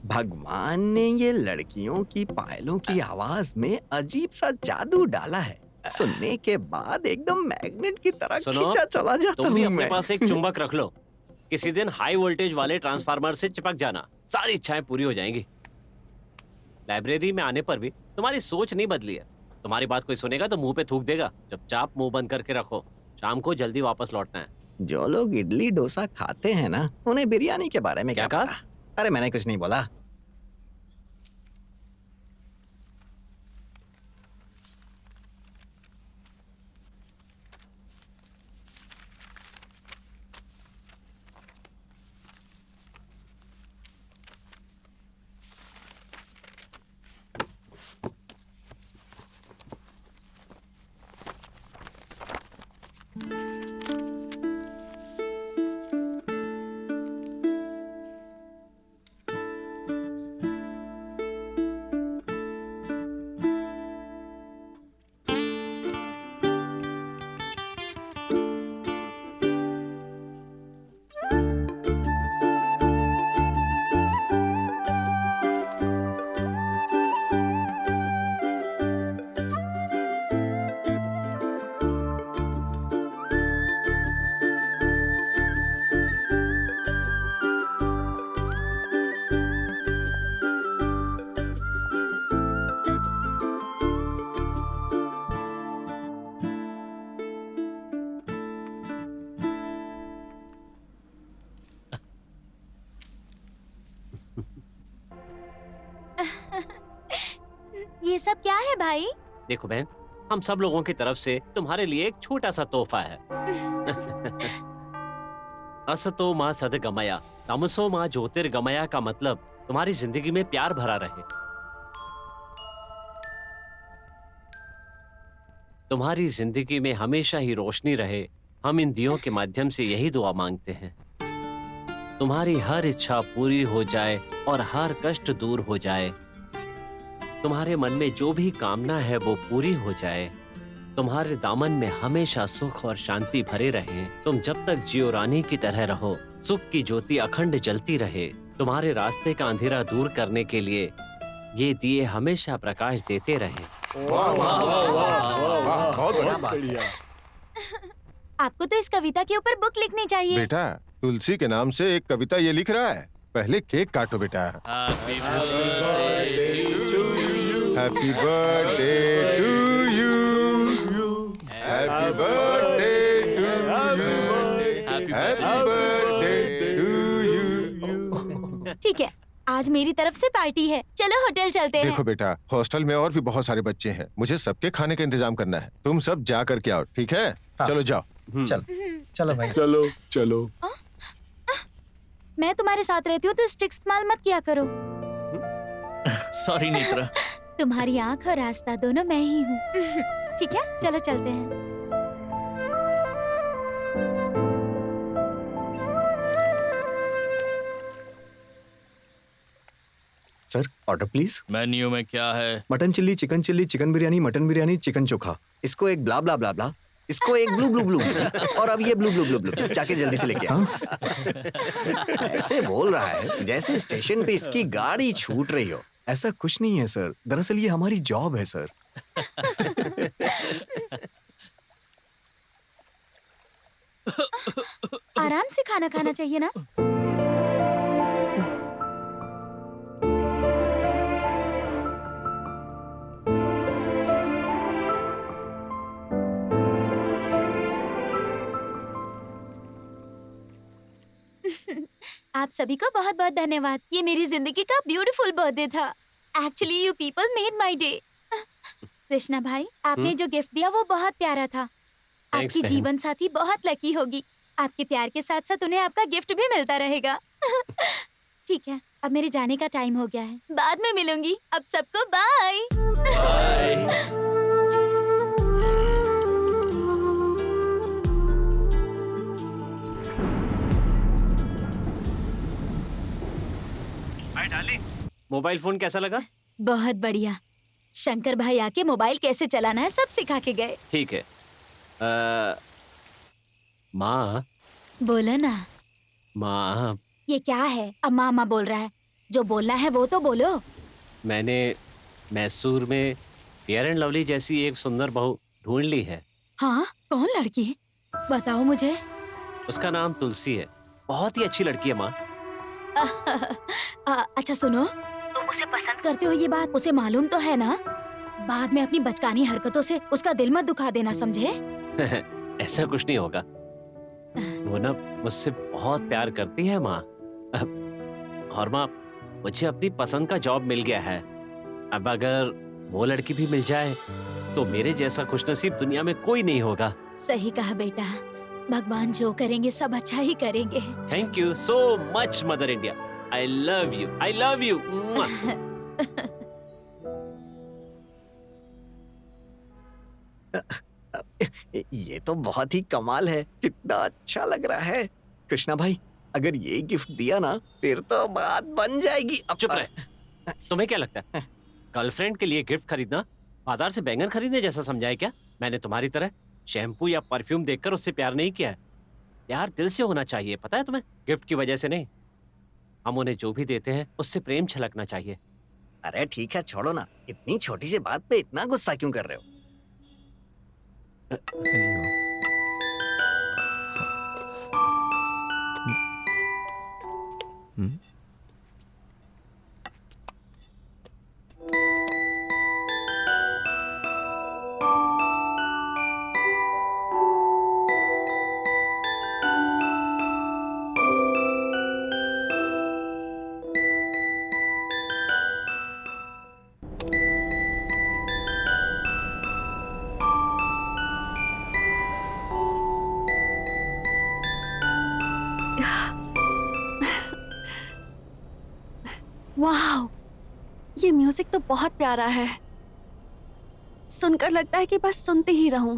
भगवान ने ये लड़कियों की पायलों की आवाज में अजीब सा जादू डाला है। सुनने के बाद एकदम मैग्नेट की तरह सुनो, खींचा चला जाता तुम भी हूँ अपने मैं। पास एक चुंबक रख लो। किसी दिन हाई वोल्टेज वाले ट्रांसफार्मर से चिपक जाना, सारी इच्छाएं पूरी हो जाएंगी। लाइब्रेरी में आने पर भी तुम्हारी सोच नहीं बदली है। तुम्हारी बात कोई सुनेगा तो मुंह पे थूक देगा। चुपचाप मुंह बंद करके रखो। शाम को जल्दी वापस लौटना है। जो लोग इडली डोसा खाते हैं ना, उन्हें बिरयानी के बारे में क्या क्या कहा? पता? अरे मैंने कुछ नहीं बोला। ये सब क्या है भाई? देखो बहन, हम सब लोगों की तरफ से तुम्हारे लिए एक छोटा सा तोहफा है। असतो माँ सदगमया, तमसो माँ ज्योतिर्गमया का मतलब तुम्हारी जिंदगी में प्यार भरा रहे, तुम्हारी जिंदगी में हमेशा ही रोशनी रहे। हम इन दियों के माध्यम से यही दुआ मांगते हैं। तुम्हारी हर इच्छा पूरी हो जाए और हर कष्ट दूर हो जाए। तुम्हारे मन में जो भी कामना है वो पूरी हो जाए। तुम्हारे दामन में हमेशा सुख और शांति भरे रहे। तुम जब तक जियो रानी की तरह रहो, सुख की ज्योति अखंड जलती रहे। तुम्हारे रास्ते का अंधेरा दूर करने के लिए ये दिए हमेशा प्रकाश देते रहे। वाह वाह वाह वाह वाह वाह, बहुत बढ़िया। आपको तो इस कविता के ऊपर बुक लिखनी चाहिए। बेटा, तुलसी के नाम से एक कविता ये लिख रहा है। पहले केक काटो बेटा। Happy birthday happy birthday to you, happy birthday to you, happy birthday to you. ठीक है, आज मेरी तरफ से पार्टी है। चलो होटल चलते हैं। देखो बेटा, हॉस्टल में और भी बहुत सारे बच्चे हैं। मुझे सबके खाने का इंतजाम करना है। तुम सब जा करके आओ, ठीक है? चलो जाओ। चलो भाई। चलो चलो। मैं तुम्हारे साथ रहती हूँ तो स्टिक इस्तेमाल मत किया करो। सॉरी नेत्रा। तुम्हारी आँख और रास्ता दोनों मैं ही हूँ। ठीक है, चलो चलते हैं। Sir, order please. मेन्यू में क्या है? Mutton chilli, chicken biryani, mutton biryani, chicken चोखा। इसको एक ब्ला ब्ला ब्ला ब्ला, इसको एक ब्लू ब्लू ब्लू, और अब ये ब्लू ब्लू ब्लू ब्लू। जाके जल्दी से लेके आओ। ऐसे बोल रहा है जैसे स्टेशन पे इसकी गाड़ी छूट रही हो। ऐसा कुछ नहीं है सर, दरअसल ये हमारी जॉब है सर। आराम से खाना खाना चाहिए ना। आप सभी को बहुत बहुत धन्यवाद। ये मेरी जिंदगी का ब्यूटीफुल बर्थडे था। Actually you people made my day. Krishna भाई, आपने जो गिफ्ट दिया वो बहुत प्यारा था। आपकी बहन। जीवन साथी बहुत लकी होगी। आपके प्यार के साथ साथ उन्हें आपका गिफ्ट भी मिलता रहेगा। ठीक है, अब मेरे जाने का टाइम हो गया है। बाद में मिलूंगी। अब सबको बाय। बाय। मोबाइल फोन कैसा लगा? बहुत बढ़िया। शंकर भाई आके मोबाइल कैसे चलाना है सब सिखा के गए। ठीक है। माँ बोलो ना। माँ, ये क्या है? अब मामा बोल रहा है। जो बोलना है वो तो बोलो। मैंने मैसूर में फेयर एंड लवली जैसी एक सुंदर बहू ढूंढ ली है। हाँ, कौन लड़की? बताओ मुझे। उसका नाम तुलसी है। बहुत ही अच्छी लड़की है माँ। अच्छा सुनो, तुम उसे पसंद करते हो ये बात उसे मालूम तो है ना? बाद में अपनी बचकानी हरकतों से उसका दिल मत दुखा देना, समझे? ऐसा कुछ नहीं होगा। वो ना मुझसे बहुत प्यार करती है माँ। और माँ, मुझे अपनी पसंद का जॉब मिल गया है। अब अगर वो लड़की भी मिल जाए तो मेरे जैसा खुशनसीब दुनिया में कोई नहीं होगा। सही कहा बेटा। भगवान जो करेंगे सब अच्छा ही करेंगे। Thank you so much mother India. I love you, I love you. ये तो बहुत ही कमाल है। कितना अच्छा लग रहा है। कृष्णा भाई, अगर ये गिफ्ट दिया ना फिर तो बात बन जाएगी। अब चुप रहे। तुम्हें क्या लगता है गर्लफ्रेंड के लिए गिफ्ट खरीदना बाजार से बैंगन खरीदने जैसा समझा है क्या? मैंने तुम्हारी तरह शैम्पू या परफ्यूम देखकर उससे प्यार नहीं किया है। प्यार दिल से होना चाहिए, पता है तुम्हें? गिफ्ट की वजह से नहीं। हम उन्हें जो भी देते हैं उससे प्रेम छलकना चाहिए। अरे ठीक है, छोड़ो ना। इतनी छोटी सी बात पे इतना गुस्सा क्यों कर रहे हो? वाह, ये म्यूजिक तो बहुत प्यारा है। सुनकर लगता है कि बस सुनती ही रहूं।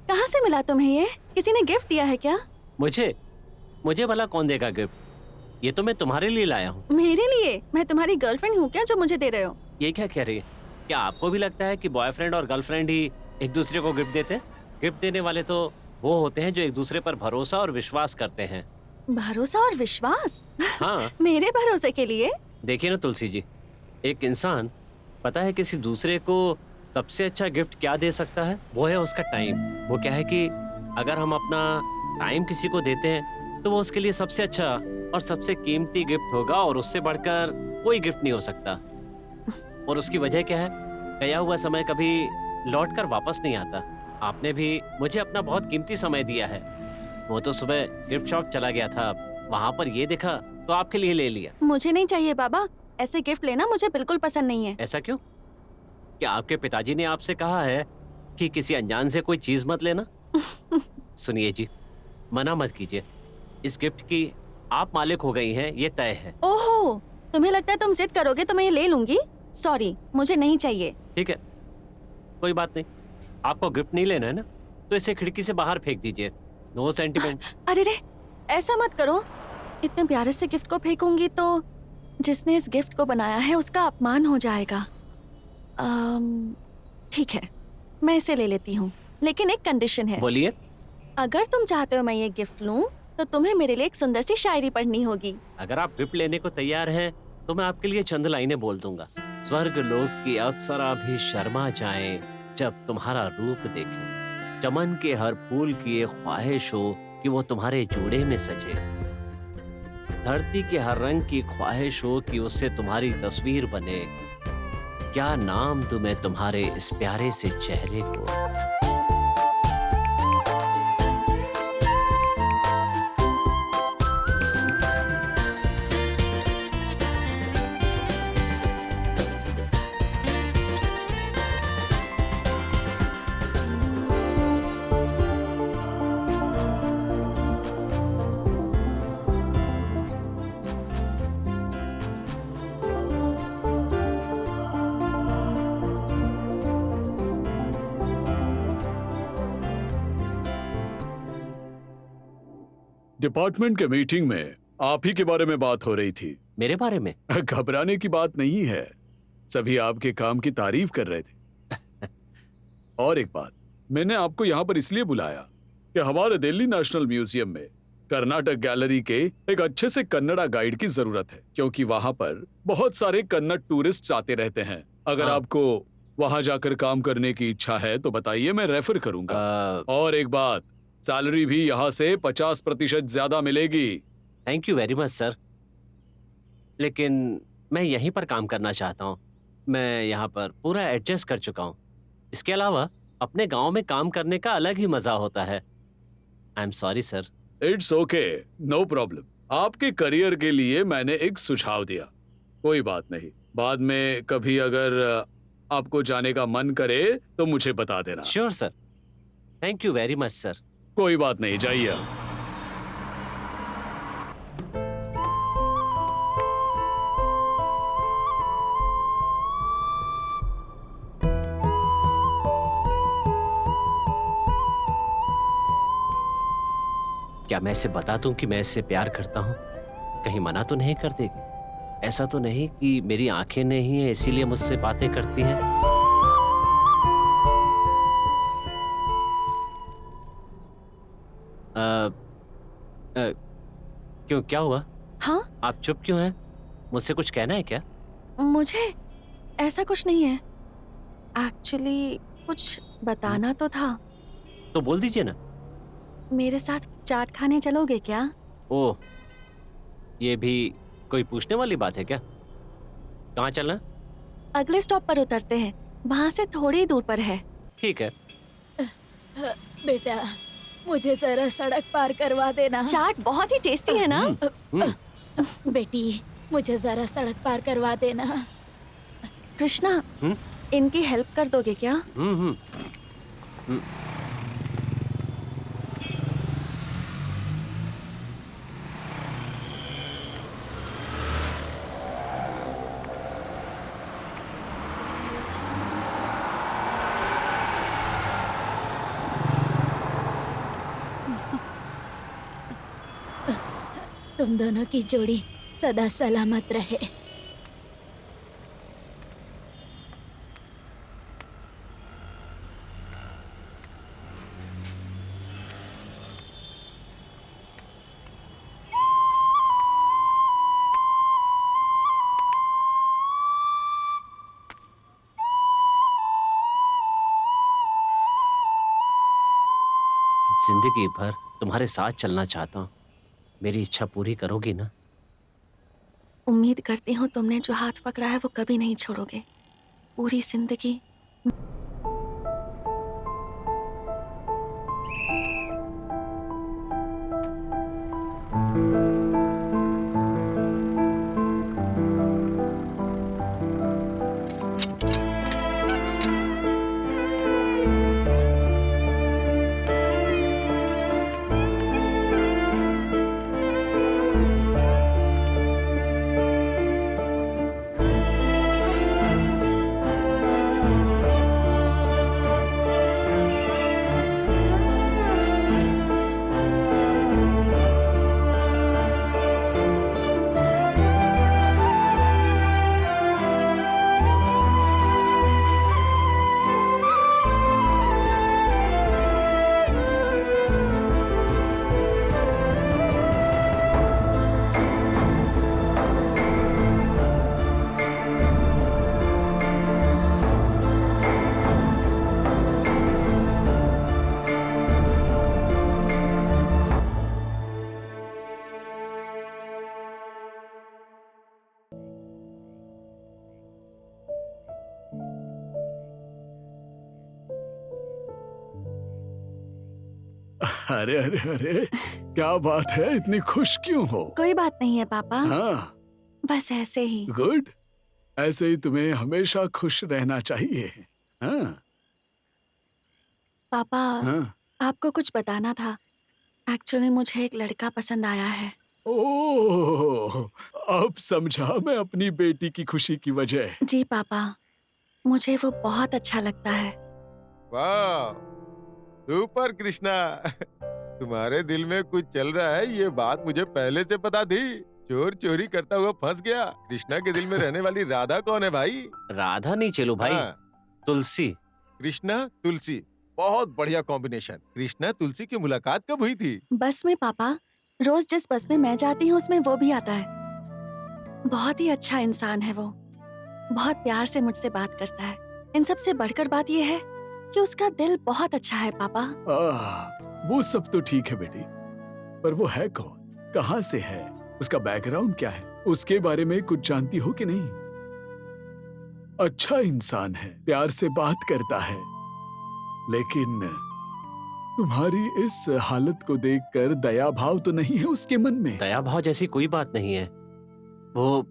कहाँ से मिला तुम्हें ये? किसी ने गिफ्ट दिया है क्या? मुझे भला कौन देगा गिफ्ट? ये तो मैं तुम्हारे लिए लाया हूँ। मेरे लिए? मैं तुम्हारी गर्लफ्रेंड हूँ क्या जो मुझे दे रहे हो? ये क्या कह रही है? क्या आपको भी लगता है कि बॉयफ्रेंड और गर्लफ्रेंड ही एक दूसरे को गिफ्ट देते हैं? गिफ्ट देने वाले तो वो होते हैं जो एक दूसरे पर भरोसा और विश्वास करते हैं। भरोसा और विश्वास? हाँ। मेरे भरोसे के लिए? देखिए ना तुलसी जी, एक इंसान पता है किसी दूसरे को सबसे अच्छा गिफ्ट क्या दे सकता है? वो है उसका टाइम। वो क्या है कि अगर हम अपना टाइम किसी को देते हैं तो वो उसके लिए सबसे अच्छा और सबसे कीमती गिफ्ट होगा और उससे बढ़कर कोई गिफ्ट नहीं हो सकता। और उसकी वजह क्या है? गया हुआ समय कभी लौट कर वापस नहीं आता। आपने भी मुझे अपना बहुत कीमती समय दिया है। वो तो सुबह गिफ्ट शॉप चला गया था, वहाँ पर ये देखा तो आपके लिए ले लिया। मुझे नहीं चाहिए बाबा, ऐसे गिफ्ट लेना मुझे बिल्कुल पसंद नहीं है। ऐसा क्यों? क्या आपके पिताजी ने आपसे कहा है कि किसी अनजान से कोई चीज मत लेना? सुनिए जी, मना मत कीजिए। इस गिफ्ट की आप मालिक हो गई हैं, ये तय है। ओहो, तुम्हें लगता है तुम जिद करोगे तो मैं ये ले लूंगी? सॉरी, मुझे नहीं चाहिए। ठीक है, कोई बात नहीं। आपको गिफ्ट नहीं लेना है ना, तो इसे खिड़की से बाहर फेंक दीजिए। No sentiment. अरे रे, ऐसा मत करो। इतने प्यारे से गिफ्ट को फेंकूंगी तो जिसने इस गिफ्ट को बनाया है उसका अपमान हो जाएगा। ठीक है, मैं इसे ले लेती हूँ, लेकिन एक कंडीशन है। बोलिए। अगर तुम चाहते हो मैं ये गिफ्ट लूं तो तुम्हें मेरे लिए एक सुंदर सी शायरी पढ़नी होगी। अगर आप गिफ्ट लेने को तैयार हैं तो मैं आपके लिए चंद लाइनें बोल दूंगा। स्वर्ग लोक की अप्सरा भी शर्मा जाए जब तुम्हारा रूप देखे। चमन के हर फूल की एक ख्वाहिश हो कि वो तुम्हारे जूड़े में सजे। धरती के हर रंग की ख्वाहिश हो कि उससे तुम्हारी तस्वीर बने। क्या नाम दूं मैं तुम्हारे इस प्यारे से चेहरे को। डिपार्टमेंट के मीटिंग में आप ही के बारे में बात हो रही थी। मेरे बारे में? घबराने की बात नहीं है, सभी आपके काम की तारीफ कर रहे थे। और एक बात, मैंने आपको यहाँ पर इसलिए बुलाया कि हमारे दिल्ली नेशनल म्यूजियम में कर्नाटक गैलरी के एक अच्छे से कन्नड़ा गाइड की जरूरत है, क्योंकि वहाँ पर बहुत सारे कन्नड़ टूरिस्ट आते रहते हैं। अगर हाँ। आपको वहाँ जाकर काम करने की इच्छा है तो बताइए, मैं रेफर करूंगा। और एक बात, सैलरी भी यहाँ से 50% ज्यादा मिलेगी। Thank you very much sir, लेकिन मैं यहीं पर काम करना चाहता हूँ। मैं यहाँ पर पूरा एडजस्ट कर चुका हूँ। इसके अलावा अपने गांव में काम करने का अलग ही मजा होता है। I am sorry sir. It's okay, no problem. आपके करियर के लिए मैंने एक सुझाव दिया, कोई बात नहीं। बाद में कभी अगर आपको जाने का मन करे तो मुझे बता देना। Sure sir, thank you very much sir. कोई बात नहीं, जाइए। क्या मैं इसे बता दूं कि मैं इससे प्यार करता हूँ? कहीं मना तो नहीं कर देगी? ऐसा तो नहीं कि मेरी आंखें नहीं है इसीलिए मुझसे बातें करती हैं? क्यों, क्या हुआ? हाँ? आप चुप क्यों हैं? मुझसे कुछ कहना है क्या? मुझे ऐसा कुछ नहीं है। एक्चुअली कुछ बताना तो था। तो बोल दीजिए ना। मेरे साथ चाट खाने चलोगे क्या? ओह, ये भी कोई पूछने वाली बात है क्या? कहाँ चलना? अगले स्टॉप पर उतरते हैं, वहाँ से थोड़ी दूर पर है। ठीक है। बेटा, मुझे जरा सड़क पार करवा देना। चाट बहुत ही टेस्टी है ना? बेटी, मुझे जरा सड़क पार करवा देना। कृष्णा, इनकी हेल्प कर दोगे क्या? तुम दोनों की जोड़ी सदा सलामत रहे। जिंदगी भर तुम्हारे साथ चलना चाहता हूँ, मेरी इच्छा पूरी करोगी ना? उम्मीद करती हूँ तुमने जो हाथ पकड़ा है वो कभी नहीं छोड़ोगे, पूरी जिंदगी। अरे अरे अरे, क्या बात है, इतनी खुश क्यों हो? कोई बात नहीं है पापा, हाँ, बस ऐसे ही। गुड, ऐसे ही तुम्हें हमेशा खुश रहना चाहिए। हाँ पापा, हाँ। आपको कुछ बताना था। एक्चुअली मुझे एक लड़का पसंद आया है। ओह, अब समझा मैं अपनी बेटी की खुशी की वजह। जी पापा, मुझे वो बहुत अच्छा लगता है। वाह, सुपर कृष्णा। तुम्हारे दिल में कुछ चल रहा है, ये बात मुझे पहले से पता थी। चोर चोरी करता हुआ फंस गया। कृष्णा के दिल में रहने वाली राधा कौन है भाई? राधा नहीं चलो भाई, हाँ, तुलसी। कृष्णा तुलसी, बहुत बढ़िया कॉम्बिनेशन। कृष्णा तुलसी की मुलाकात कब हुई थी? बस में पापा, रोज जिस बस में मैं जाती हूँ उसमें वो भी आता है। बहुत ही अच्छा इंसान है वो, बहुत प्यार से मुझसे बात करता है। इन सब से बढ़कर बात यह है कि उसका दिल बहुत अच्छा है पापा। वो सब तो ठीक है बेटी, पर वो है कौन, कहाँ से है, उसका बैकग्राउंड क्या है, उसके बारे में कुछ जानती हो कि नहीं? अच्छा इंसान है, प्यार से बात करता है, लेकिन तुम्हारी इस हालत को देखकर दया भाव तो नहीं है उसके मन में? दया भाव जैसी कोई बात नहीं है। वो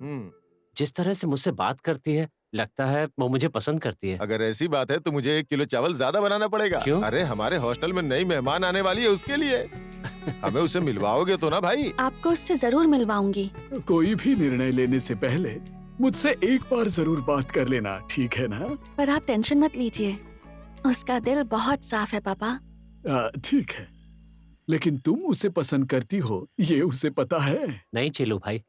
जिस तरह से मुझसे बात करती है, लगता है वो मुझे पसंद करती है। अगर ऐसी बात है तो मुझे 1 किलो चावल ज्यादा बनाना पड़ेगा। क्यों? अरे हमारे हॉस्टल में नई मेहमान आने वाली है, उसके लिए। हमें उसे मिलवाओगे तो ना भाई? आपको उससे जरूर मिलवाऊंगी। कोई भी निर्णय लेने से पहले मुझसे एक बार जरूर बात कर लेना, ठीक है ना? पर आप टेंशन मत लीजिए, उसका दिल बहुत साफ है पापा। ठीक है, लेकिन तुम उसे पसंद करती हो ये उसे पता है? नहीं चिलू भाई,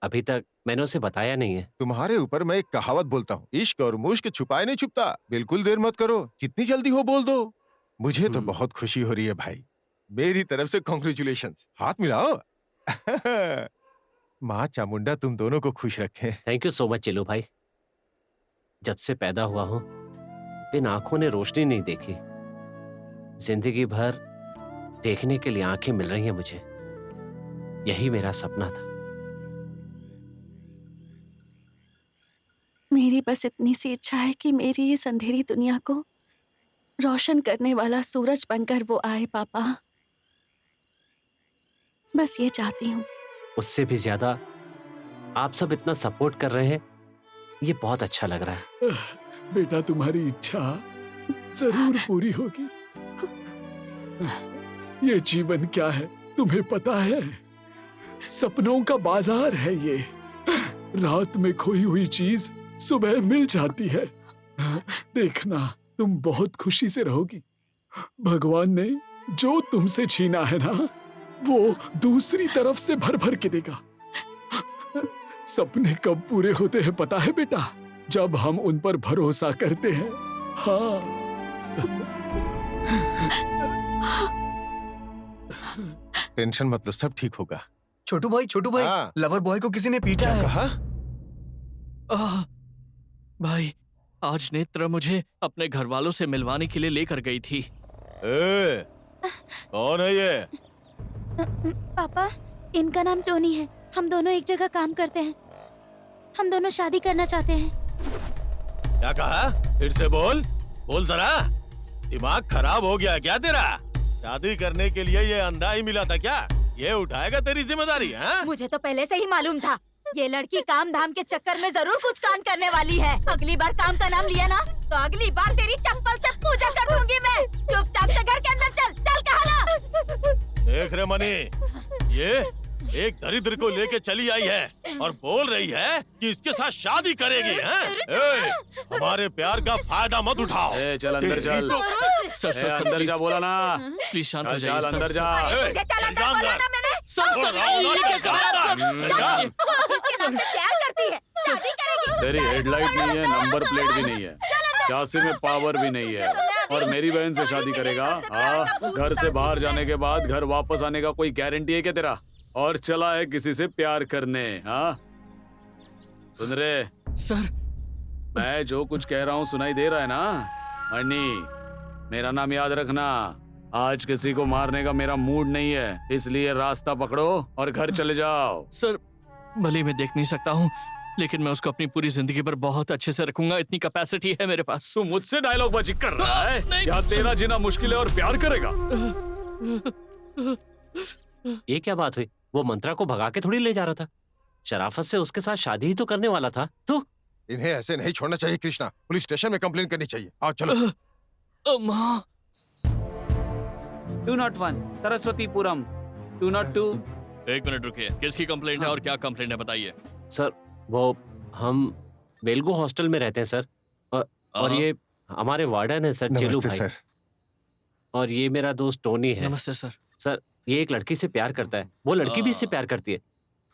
अभी तक मैंने उसे बताया नहीं है। तुम्हारे ऊपर मैं एक कहावत बोलता हूँ, इश्क और मुश्क छुपाए नहीं छुपता। बिल्कुल देर मत करो, जितनी जल्दी हो बोल दो। मुझे तो बहुत खुशी हो रही है भाई, मेरी तरफ से कॉन्ग्रेचुलेशंस। हाथ मिलाओ। माँ चामुंडा तुम दोनों को खुश रखे। थैंक यू सो मच चिलू भाई। जब से पैदा हुआ हूँ इन आंखों ने रोशनी नहीं देखी। जिंदगी भर देखने के लिए आंखें मिल रही हैं मुझे, यही मेरा सपना था। मेरी बस इतनी सी इच्छा है कि मेरी इस अंधेरी दुनिया को रोशन करने वाला सूरज बनकर वो आए पापा। बस ये चाहती हूँ। उससे भी ज्यादा आप सब इतना सपोर्ट कर रहे हैं, ये बहुत अच्छा लग रहा है। बेटा तुम्हारी इच्छा जरूर पूरी होगी। ये जीवन क्या है तुम्हें पता है? सपनों का बाजार है ये। रात में खोई हुई चीज सुबह मिल जाती है। देखना तुम बहुत खुशी से रहोगी। भगवान ने जो तुमसे छीना है ना, वो दूसरी तरफ से भर भर के देगा। सपने कब पूरे होते हैं पता है बेटा? जब हम उन पर भरोसा करते हैं। हाँ। टेंशन मत लो, सब ठीक होगा। छोटू भाई, हाँ। लवर बॉय को किसी ने पीटा है। कहा? भाई, आज नेत्र मुझे अपने घर वालों से मिलवाने के लिए लेकर गई थी। कौन है ये? पापा, इनका नाम टोनी है। हम दोनों एक जगह काम करते हैं। हम दोनों शादी करना चाहते हैं। क्या कहा? फिर से बोल जरा। दिमाग खराब हो गया क्या तेरा? शादी करने के लिए ये अंधा ही मिला था क्या? ये उठाएगा तेरी जिम्मेदारी? मुझे तो पहले से ही मालूम था, ये लड़की काम धाम के चक्कर में जरूर कुछ कांड करने वाली है। अगली बार काम का नाम लिया ना, तो अगली बार तेरी चप्पल से पूजा कर दूंगी मैं। चुपचाप से घर के अंदर चल, कहना। देख रे मनी, ये एक दरिद्र को लेके चली आई है और बोल रही है कि इसके साथ शादी करेगी। हमारे प्यार का फायदा मत उठाओ। चल अंदर चल। सर, अंदर जा बोला ना। प्लीज शांत हो चल जाइए। अंदर जा। मुझे चल अंदर बोला ना मैंने। इसके नाम पे प्यार करती है, शादी करेगी। तेरी हेडलाइट नहीं है, नंबर प्लेट भी नहीं है, चासी में पावर भी नहीं है, और मेरी बहन से शादी करेगा? हाँ, घर से बाहर जाने के बाद घर वापस आने का कोई गारंटी है क्या तेरा? और चला है किसी से प्यार करने? हाँ, सुन रे सर, मैं जो कुछ कह रहा हूँ सुनाई दे रहा है ना? मनी, मेरा नाम याद रखना। आज किसी को मारने का मेरा मूड नहीं है, इसलिए रास्ता पकड़ो और घर चले जाओ। सर, भले मैं देख नहीं सकता हूँ, लेकिन मैं उसको अपनी पूरी जिंदगी पर बहुत अच्छे से रखूंगा। इतनी कैपेसिटी है मेरे पास। तू मुझसे डायलॉग बाजी कर रहा है? नहीं। यहाँ तेरा जीना मुश्किल है और प्यार करेगा? ये क्या बात हुई? वो मंत्रा को भगा के थोड़ी ले जा रहा था, शराफत से उसके साथ शादी ही तो करने वाला था। तो इन्हें ऐसे नहीं छोड़ना चाहिए कृष्णा, पुलिस स्टेशन में कंप्लेन करनी चाहिए। आओ चलो। माँ, 201 सरस्वतीपुरम 202। एक मिनट रुकिए। किसकी कंप्लेंट है और क्या कंप्लेंट है, बताइए। सर, वो हम वेलगो हॉस्टल में रहते हैं सर, और ये हमारे वार्डन है सर, चिलू भाई। सर। और ये मेरा दोस्त टोनी है। नमस्ते सर। सर, ये एक लड़की से प्यार करता है, वो लड़की भी इससे प्यार करती है।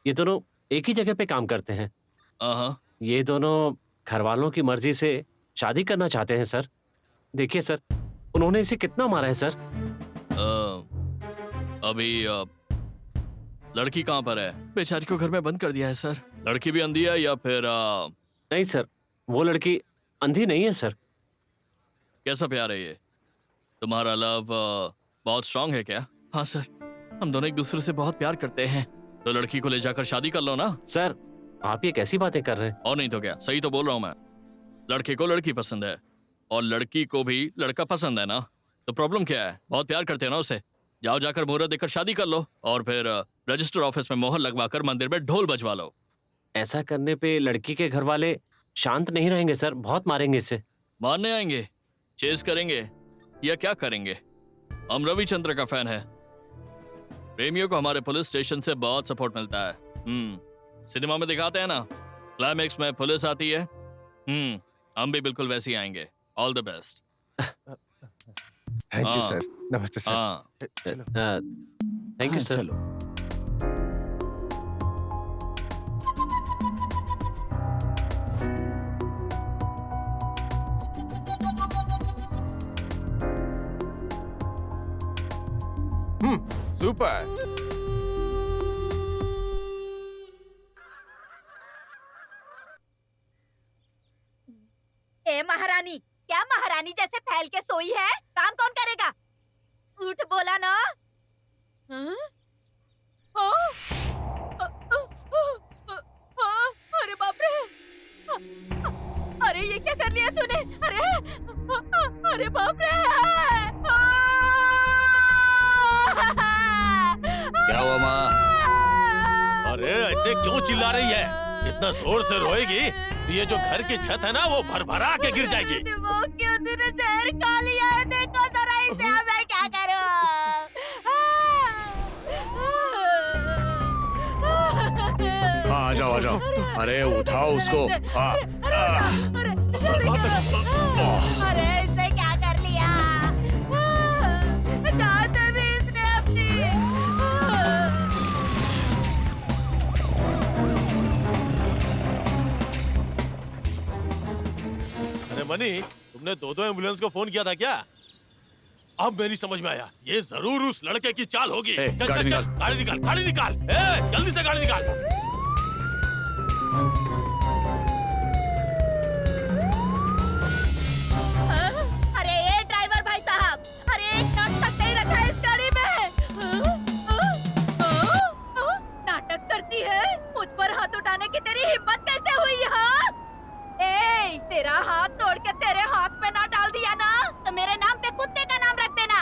ये दोनों एक ही जगह पे काम करते हैं। हाँ। ये दोनों घर वालों की मर्जी से शादी करना चाहते हैं सर। देखिए सर, उन्होंने इसे कितना मारा है सर। अभी लड़की कहाँ पर है? बेचारी को घर में बंद कर दिया है सर। लड़की भी अंधी है या फिर नहीं सर, वो लड़की अंधी नहीं है सर। कैसा प्यार है ये? तुम्हारा लव बहुत स्ट्रांग है क्या? हाँ सर, हम दोनों एक दूसरे से बहुत प्यार करते हैं, तो लड़की को ले जाकर शादी कर लो ना। सर, आप ये कैसी बातें कर रहे हैं? और नहीं तो क्या, सही तो बोल रहा हूँ मैं। लड़के को लड़की पसंद है और लड़की को भी लड़का पसंद है ना, तो प्रॉब्लम क्या है? बहुत प्यार करते हैं ना उसे। जाओ जाकर मुहूर्त देखकर शादी कर लो और फिर रजिस्टर ऑफिस में मोहर लगवाकर मंदिर में ढोल बजवा लो। ऐसा करने पे लड़की के घर वाले शांत नहीं रहेंगे सर, बहुत मारेंगे इसे। मारने आएंगे, चेस करेंगे या क्या करेंगे? हम रविचंद्र का फैन है। प्रेमियों को हमारे पुलिस स्टेशन से बहुत सपोर्ट मिलता है। सिनेमा में दिखाते हैं ना, क्लाइमेक्स में पुलिस आती है। हम भी बिल्कुल वैसे ही आएंगे। All the best. Thank you हाँ। सर। नमस्ते सर। हाँ, चलो। Thank you sir. चलो। सुपर। ए महारानी, क्या महारानी जैसे फैल के सोई है? काम कौन करेगा? उठ बोला ना। हाँ? अरे बाप रे! अरे ये क्या कर लिया तूने? अरे बाप रे! क्या हुआ माँ? अरे ऐसे क्यों चिल्ला रही है? इतना जोर से रोएगी तो ये जो घर की छत है ना वो भरभरा के गिर जाएगी। वो क्यों तूने जहर खा लिया है? देखो जरा इसे, अब मैं क्या करूं? हाँ, आ जाओ आ जाओ। अरे उठाओ उसको। अरे इसने क्या कर लिया? दांत भी इसने अपनी। अरे मनी, तुमने दो एम्बुलेंस को फोन किया था क्या? अब मेरी समझ में आया, ये जरूर उस लड़के की चाल होगी। ए, चल, गाड़ी चल, निकाल। चल, गाड़ी निकाल, गाड़ी निकाल। ए, जल्दी से गाड़ी निकाल। अरे ये ड्राइवर भाई साहब, अरे एक नट तक नहीं रखा है इस गाड़ी में। नाटक करती है? मुझ पर हाथ उठाने की तेरी हिम्मत कैसे हुई? हाँ, ए, तेरा हाथ तोड़ के तेरे हाथ पे ना डाल दिया ना, तो मेरे नाम पे कुत्ते का नाम रख देना।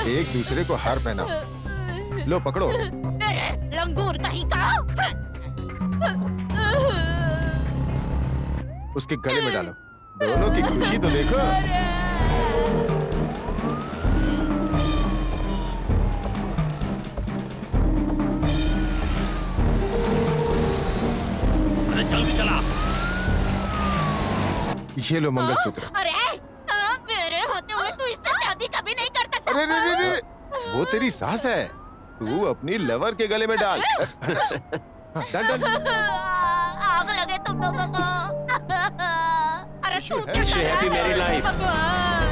एक दूसरे को हार पहनाओ। लो पकड़ो। अरे लंगूर कहीं का। उसके गले में डालो। दोनों की खुशी तो देखो। अरे जल्दी चला। ये लो मंगलसूत्र। अरे मेरे होते हुए तू इससे शादी कभी नहीं कर सकता। अरे रे रे रे, वो तेरी सास है। तू अपनी लवर के गले में डाल। डाल डाल। आग लगे तुम लोगों को। अरे तू क्या Wish you कर रहा happy है? married life. भगवान!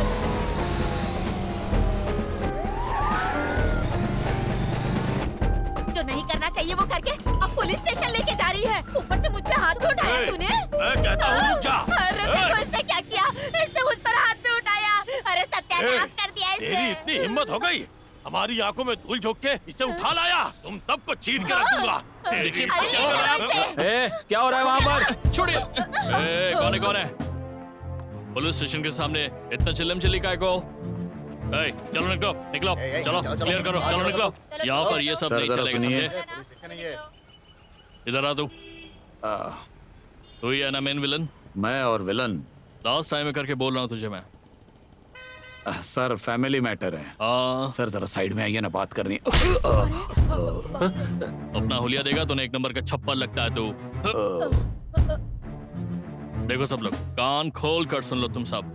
जो नहीं करना चाहिए वो करके अब पुलिस स्टेशन लेके जा रही है। ऊपर से मुझ पे हाथ भी उठाया ए, तूने। मैं कहता हूँ रुक जा। अरे देखो इसने क्या किया? इसने मुझ पर हाथ भी उठाया। अरे सत्यानाश कर दिया तेरी इसने। इतनी हिम्मत हो गई, हमारी आंखों में धूल झोंक के इसे उठा लाया। तुम सबको चीर के रख दूंगा। देखिए, अरे क्या ले हो रहा चलो है? इसे। क्या हो रहा है वहाँ पर? छोड़िए। ए, कौन है? पुलिस स्टेशन के सामने इतना चिल्लम चिल्ली काय को? ए, चलो निकलो, निकलो, चलो क्लियर करो, चलो निकलो। यहाँ पर ये सब सर, नहीं जरा चलेगा, सुनिए। समझे? इधर आ तू। आ, तू ही है ना मेन विलन? मैं और विलन। लास्ट टाइम में करके बोल रहा हूँ तुझे मैं। सर फैमिली मैटर है। हाँ, सर जरा साइड में आइए ना, बात करनी है। अपना हुलिया देगा तो एक नंबर का छप्पर लगता है तू। देखो सब लोग, कान खोल कर सुन लो तुम सब।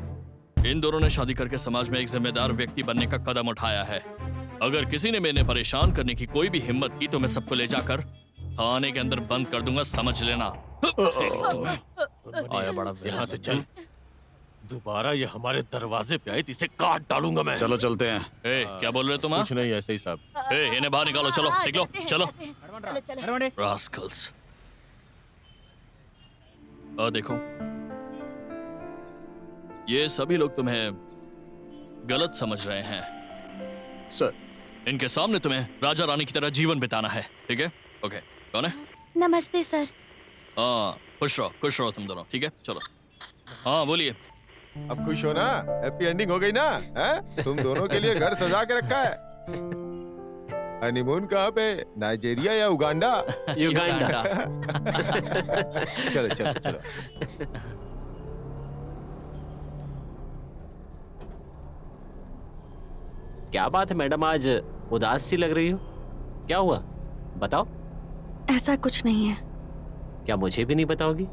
इन दोनों ने शादी करके समाज में एक जिम्मेदार व्यक्ति बनने का कदम उठाया है। अगर किसी ने मैंने परेशान करने की कोई भी हिम्मत की तो मैं सबको ले जाकर थाने के अंदर बंद कर दूंगा, समझ लेना। आया बड़ा, यहाँ से चल। दोबारा ये हमारे दरवाजे पे आए तो इसे काट डालूंगा मैं। चलो चलते हैं। ए, क्या बोल रहे हो तुम? हाँ? कुछ नहीं, ऐसे ही साहब। ए, इन्हें बाहर निकालो, चलो निकलो, चलो। चलो। रास्कल्स। देखो, ये सभी लोग तुम्हें गलत समझ रहे हैं। सर इनके सामने तुम्हें राजा रानी की तरह जीवन बिताना है, ठीक है? ओके, कौन है? नमस्ते सर। हाँ, खुश रहो तुम दोनों, ठीक है? चलो। हाँ, बोलिए। अब खुश हो ना? हैप्पी एंडिंग हो गई ना? हैं? तुम दोनों के लिए घर सजा के रखा है। हनीमून कहाँ पे? नाइजीरिया या उगांडा? युगांडा। चलो चलो चलो। क्या बात है मैडम, आज उदास सी लग रही हो? क्या हुआ, बताओ। ऐसा कुछ नहीं है। क्या मुझे भी नहीं बताओगी?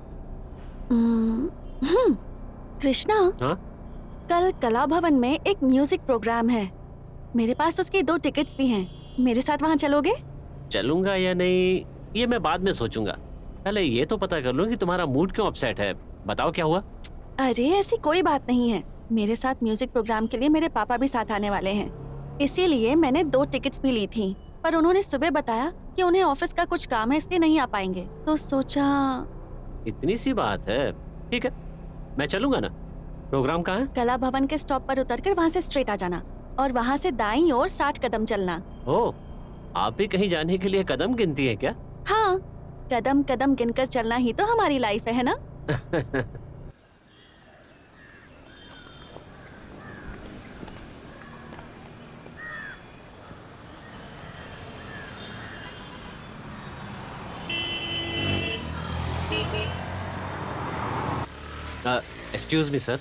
कृष्णा, हाँ? कल कला भवन में एक म्यूजिक प्रोग्राम है। मेरे पास उसकी 2 टिकट्स भी हैं। मेरे साथ वहाँ चलोगे? चलूंगा या नहीं ये मैं बाद में सोचूंगा। पहले ये तो पता कर लूं कि तुम्हारा मूड क्यों अपसेट है। बताओ क्या हुआ? अरे ऐसी कोई बात नहीं है। मेरे साथ म्यूजिक प्रोग्राम के लिए मेरे पापा भी साथ आने वाले हैं, इसीलिए मैंने 2 टिकट्स भी ली थी। पर उन्होंने सुबह बताया कि उन्हें ऑफिस का कुछ काम है, इसलिए नहीं आ पाएंगे। तो सोचा। इतनी सी बात है, ठीक है मैं चलूंगा ना। प्रोग्राम कहाँ है? कला भवन के स्टॉप पर उतरकर वहाँ से स्ट्रेट आ जाना और वहाँ से दाईं ओर 60 कदम चलना। ओ, आप भी कहीं जाने के लिए कदम गिनती है क्या? हाँ, कदम कदम गिनकर चलना ही तो हमारी लाइफ है ना? एक्सक्यूज मी सर,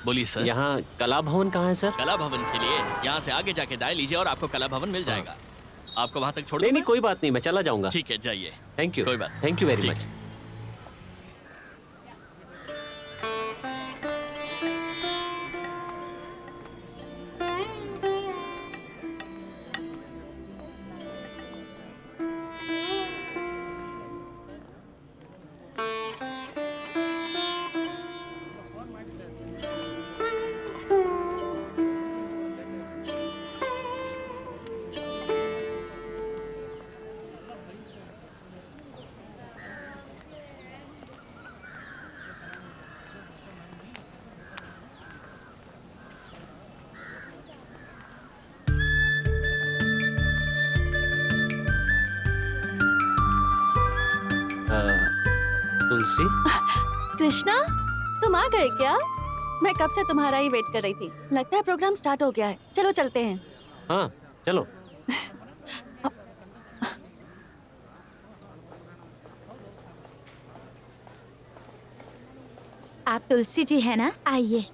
बोलिए सर। यहाँ कला भवन कहाँ है सर? कला भवन के लिए यहाँ से आगे जाके दाएं लीजिए और आपको कला भवन मिल जाएगा। आपको वहाँ तक छोड़ नहीं दूं नहीं मैं? कोई बात नहीं, मैं चला जाऊंगा। ठीक है, जाइए। Thank you. कोई बात। थैंक यू वेरी ठीक। मच। तुलसी, कृष्णा, तुम आ गए क्या? मैं कब से तुम्हारा ही वेट कर रही थी। लगता है प्रोग्राम स्टार्ट हो गया है। चलो चलते हैं। हाँ चलो। आप तुलसी जी है ना? आइए।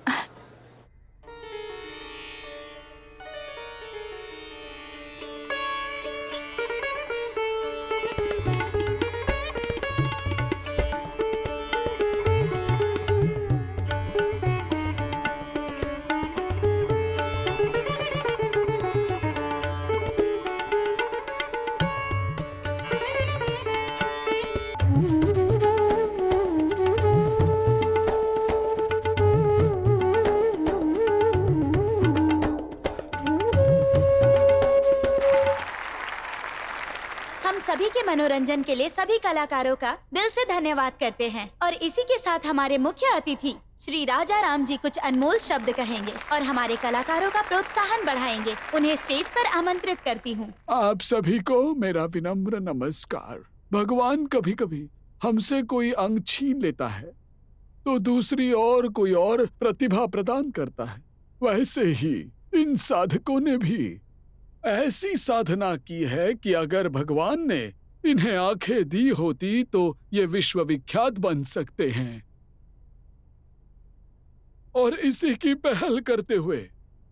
सभी के मनोरंजन के लिए सभी कलाकारों का दिल से धन्यवाद करते हैं और इसी के साथ हमारे मुख्य अतिथि श्री राजा राम जी कुछ अनमोल शब्द कहेंगे और हमारे कलाकारों का प्रोत्साहन बढ़ाएंगे। उन्हें स्टेज पर आमंत्रित करती हूँ। आप सभी को मेरा विनम्र नमस्कार। भगवान कभी कभी हमसे कोई अंग छीन लेता है तो दूसरी ओर कोई और प्रतिभा प्रदान करता है। वैसे ही इन साधकों ने भी ऐसी साधना की है कि अगर भगवान ने इन्हें आंखें दी होती तो ये विश्वविख्यात बन सकते हैं। और इसी की पहल करते हुए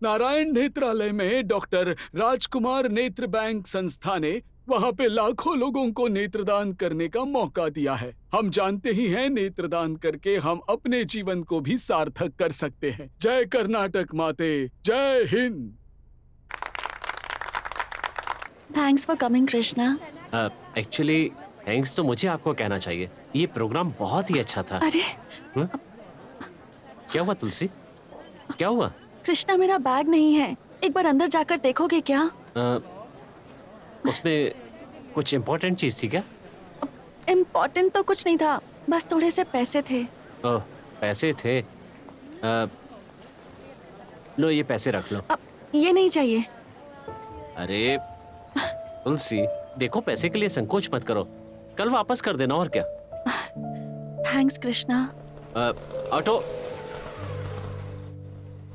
नारायण नेत्रालय में डॉक्टर राजकुमार नेत्र बैंक संस्था ने वहाँ पे लाखों लोगों को नेत्रदान करने का मौका दिया है। हम जानते ही हैं नेत्रदान करके हम अपने जीवन को भी सार्थक कर सकते हैं। जय कर्नाटक माते, जय Hind. Thanks for coming Krishna. Actually thanks तो मुझे आपको कहना चाहिए। ये प्रोग्राम बहुत ही अच्छा था। अरे क्या हुआ तुलसी, क्या हुआ? कृष्णा, मेरा बैग नहीं है, एक बार अंदर जाकर देखोगे क्या? उसमें कुछ इम्पोर्टेंट चीज थी क्या? इम्पोर्टेंट तो कुछ नहीं था, बस थोड़े से पैसे थे। ओह, पैसे थे। लो ये पैसे रख लो। ये नहीं चाहिए। अरे तुलसी देखो, पैसे के लिए संकोच मत करो, कल वापस कर देना और क्या। थैंक्स कृष्णा। ऑटो,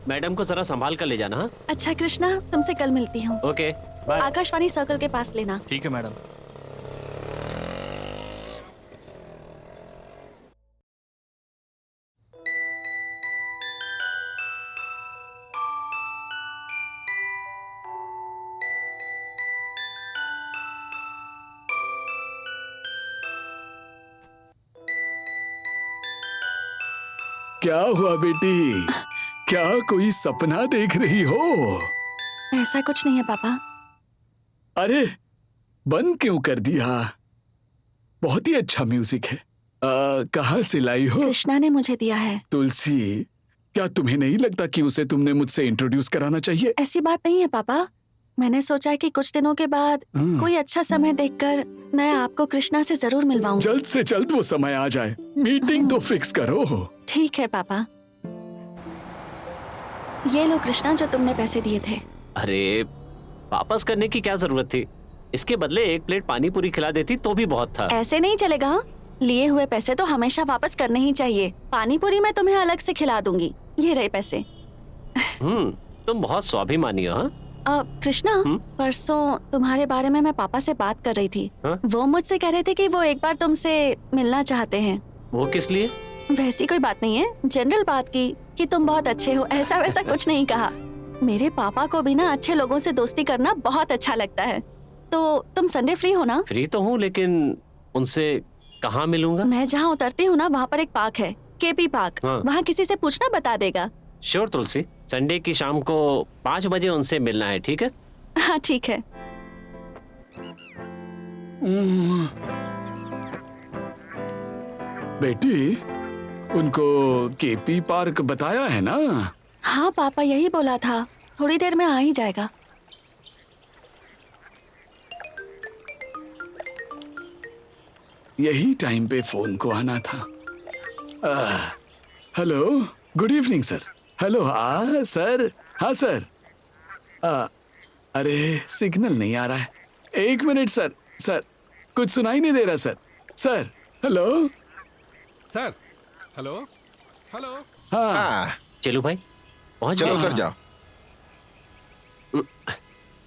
मैडम को जरा संभाल कर ले जाना। हाँ? अच्छा कृष्णा, तुमसे कल मिलती हूँ। Okay bye. आकाशवाणी सर्कल के पास लेना। ठीक है मैडम। क्या हुआ बेटी, क्या कोई सपना देख रही हो? ऐसा कुछ नहीं है पापा। अरे बंद क्यों कर दिया? बहुत ही अच्छा म्यूजिक है। कहाँ से लाई हो? कृष्णा ने मुझे दिया है। तुलसी, क्या तुम्हें नहीं लगता कि उसे तुमने मुझसे इंट्रोड्यूस कराना चाहिए? ऐसी बात नहीं है पापा, मैंने सोचा है कि कुछ दिनों के बाद कोई अच्छा समय देखकर मैं आपको कृष्णा से जरूर मिलवाऊंगी। जल्द से जल्द वो समय आ जाए, मीटिंग तो फिक्स करो। ठीक है पापा। ये लो कृष्णा, जो तुमने पैसे दिए थे। अरे वापस करने की क्या जरूरत थी? इसके बदले एक प्लेट पानी पूरी खिला देती तो भी बहुत था। ऐसे नहीं चलेगा, लिए हुए पैसे तो हमेशा वापस करने ही चाहिए। पानी पूरी मैं तुम्हें अलग से खिला दूंगी। ये रहे पैसे। तुम बहुत स्वाभिमानी हो। कृष्णा, परसों तुम्हारे बारे में मैं पापा से बात कर रही थी। वो मुझसे कह रहे थे कि वो एक बार तुमसे मिलना चाहते हैं। वो किस लिए? वैसी कोई बात नहीं है, जनरल बात की कि तुम बहुत अच्छे हो, ऐसा वैसा कुछ नहीं कहा। मेरे पापा को भी ना अच्छे लोगों से दोस्ती करना बहुत अच्छा लगता है। तो तुम संडे फ्री हो ना? फ्री तो हूँ, लेकिन उनसे कहाँ मिलूंगा? मैं जहाँ उतरती हूँ ना, वहाँ पर एक पार्क है, केपी पार्क। वहाँ किसी से पूछना, बता देगा। श्योर तुलसी, संडे की शाम को 5 बजे उनसे मिलना है, ठीक है? हाँ ठीक है। बेटी, उनको केपी पार्क बताया है ना? हाँ पापा, यही बोला था, थोड़ी देर में आ ही जाएगा। यही टाइम पे फोन को आना था। Hello, good evening sir. Hello, sir. हाँ सर। अरे सिग्नल नहीं आ रहा है, 1 मिनट सर। सर कुछ सुनाई नहीं दे रहा sir. Sir hello sir. Hello hello. हाँ चलो भाई, पहुंच चलो गए। कर जाओ।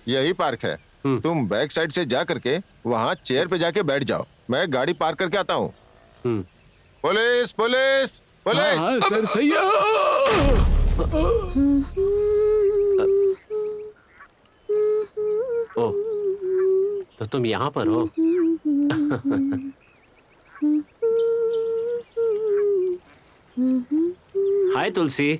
यही पार्क है, तुम बैक साइड से जा करके वहाँ चेयर पे जाके बैठ जाओ, मैं गाड़ी पार्क करके आता हूँ। Police police police. हाँ सर, सही है। ओह, तो तुम यहाँ पर हो? हाय तुलसी,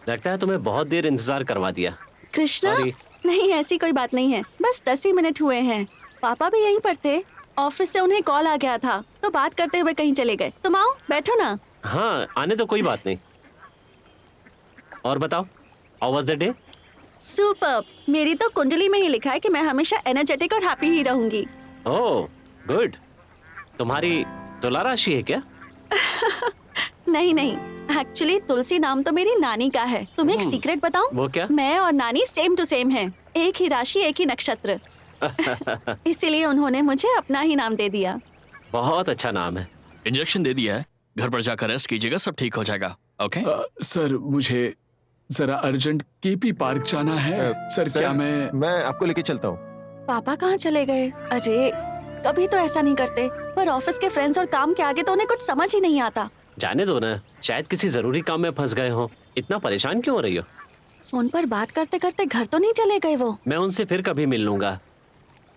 लगता है तुम्हें बहुत देर इंतजार करवा दिया। कृष्णा, Sorry. नहीं ऐसी कोई बात नहीं है, बस 10 ही मिनट हुए हैं। पापा भी यहीं पर थे, ऑफिस से उन्हें कॉल आ गया था तो बात करते हुए कहीं चले गए। तुम आओ, बैठो ना। हाँ, आने तो कोई बात नहीं। और बताओ, how was the day? Superb. मेरी तो कुंडली में ही लिखा है कि मैं हमेशा एनर्जेटिक और हैप्पी ही रहूंगी। Oh good. तुम्हारी तुला राशि है क्या? नहीं नहीं, एक्चुअली तुलसी नाम तो मेरी नानी का है। तुम्हें एक सीक्रेट बताऊं? वो क्या? मैं और नानी सेम टू सेम हैं, एक ही राशि, एक ही नक्षत्र। इसीलिए उन्होंने मुझे अपना ही नाम दे दिया। बहुत अच्छा नाम है। इंजेक्शन दे दिया है, घर पर जाकर रेस्ट कीजिएगा, सब ठीक हो जाएगा। ओके? सर मुझे जरा अर्जेंट केपी पार्क जाना है। सर क्या मैं आपको लेके चलता हूँ। पापा कहाँ चले गए? अरे कभी तो ऐसा नहीं करते, पर ऑफिस के फ्रेंड्स और काम के आगे तो उन्हें कुछ समझ ही नहीं आता। जाने दो ना, शायद किसी जरूरी काम में फंस गए हो। इतना परेशान क्यों हो रही हो? फोन पर बात करते करते घर तो नहीं चले गए वो? मैं उनसे फिर कभी मिल लूंगा,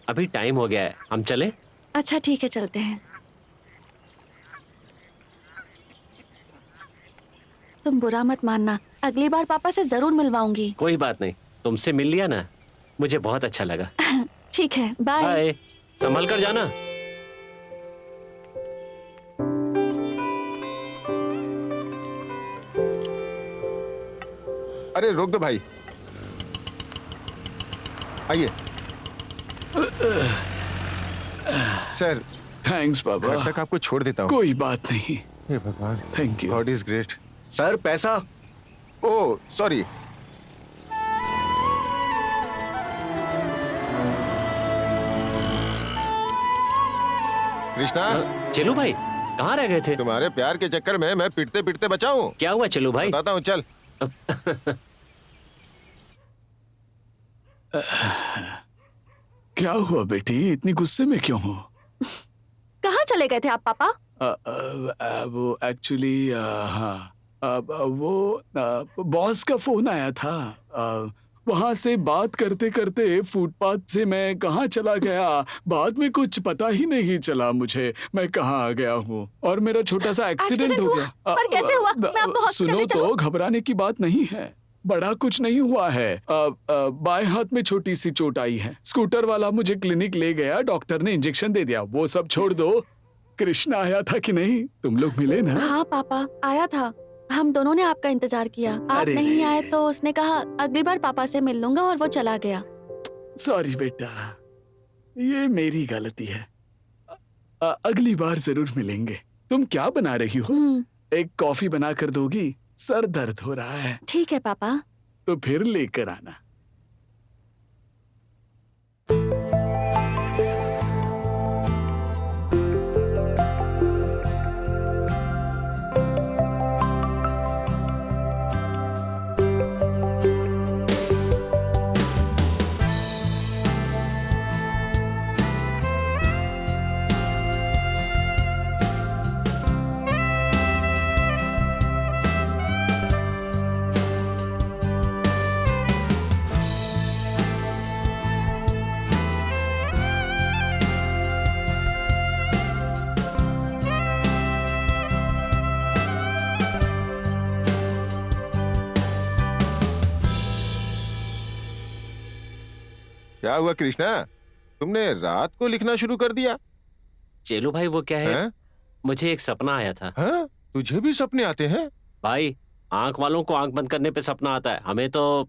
अभी टाइम हो गया है, हम चले? अच्छा ठीक है, चलते हैं। तुम बुरा मत मानना, अगली बार पापा से जरूर मिलवाऊंगी। कोई बात नहीं, तुमसे मिल लिया ना, मुझे बहुत अच्छा लगा। ठीक है, बाय। बाय, संभल कर जाना। अरे रोक दो भाई, आइए। सर थैंक्स बाबा। घर तक आपको छोड़ देता हूँ। कोई बात नहीं। हे भगवान, thank you. God is great. Sir पैसा। Oh sorry. कृष्णा, चलू भाई, कहाँ रह गए थे? तुम्हारे प्यार के चक्कर में मैं पिटते पिटते बचा हूँ। क्या हुआ चलू भाई? बताता हूँ, चल। क्या हुआ बेटी, इतनी गुस्से में क्यों हो? कहाँ चले गए थे आप पापा? वो एक्चुअली हाँ, वो बॉस का फोन आया था। वहां से बात करते करते फुटपाथ से मैं कहाँ चला गया, बाद में कुछ पता ही नहीं चला मुझे मैं कहाँ आ गया हूँ, और मेरा छोटा सा एक्सीडेंट हो गया। पर कैसे हुआ? मैं आपको हॉस्पिटल सुनो ले चलूं? तो, घबराने की बात नहीं है, बड़ा कुछ नहीं हुआ है। बाएं हाथ में छोटी सी चोट आई है। स्कूटर वाला मुझे क्लिनिक ले गया, डॉक्टर ने इंजेक्शन दे दिया। वो सब छोड़ दो, कृष्णा आया था कि नहीं? तुम लोग मिले ना? हाँ पापा, आया था। हम दोनों ने आपका इंतजार किया, आप अरे नहीं आए तो उसने कहा अगली बार पापा से मिल लूंगा, और वो चला गया। सॉरी बेटा, ये मेरी गलती है। अगली बार जरूर मिलेंगे। तुम क्या बना रही हो? एक कॉफी बना कर दोगी? सर दर्द हो रहा है। ठीक है पापा। तो फिर लेकर आना। क्या हुआ कृष्णा, तुमने रात को लिखना शुरू कर दिया? चेलू भाई वो क्या है, हैं? मुझे एक सपना आया था। हाँ? तुझे भी सपने आते हैं? भाई, आंख वालों को आंख बंद करने पे सपना आता है, हमें तो।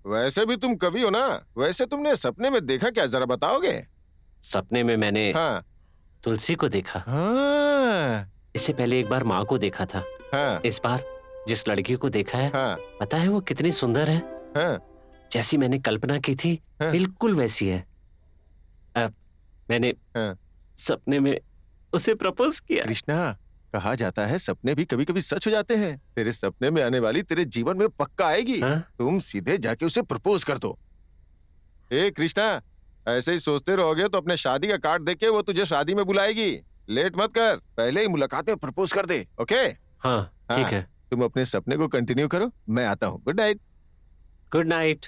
वैसे भी तुम कवि हो ना, वैसे तुमने सपने में देखा क्या, जरा बताओगे? सपने में मैंने हाँ। तुलसी को देखा। हाँ। इससे पहले एक बार माँ को देखा था। हाँ। इस बार जिस लड़की को देखा है, हाँ। पता है वो कितनी सुंदर है? हाँ। जैसी मैंने कल्पना की थी, हाँ। बिल्कुल वैसी है। अब मैंने हाँ। सपने में उसे प्रपोज किया। कृष्णा, कहा जाता है सपने भी कभी कभी सच हो जाते हैं। तेरे सपने में आने वाली तेरे जीवन में पक्का आएगी। हाँ? तुम सीधे जाके उसे प्रपोज कर दो। ए कृष्णा, ऐसे ही सोचते रहोगे तो अपने शादी का कार्ड देके वो तुझे शादी में बुलाएगी। लेट मत कर, पहले ही मुलाकात में प्रपोज कर दे। ओके? हाँ, ठीक है। तुम अपने सपने को कंटिन्यू करो, मैं आता हूँ। Good night. Good night.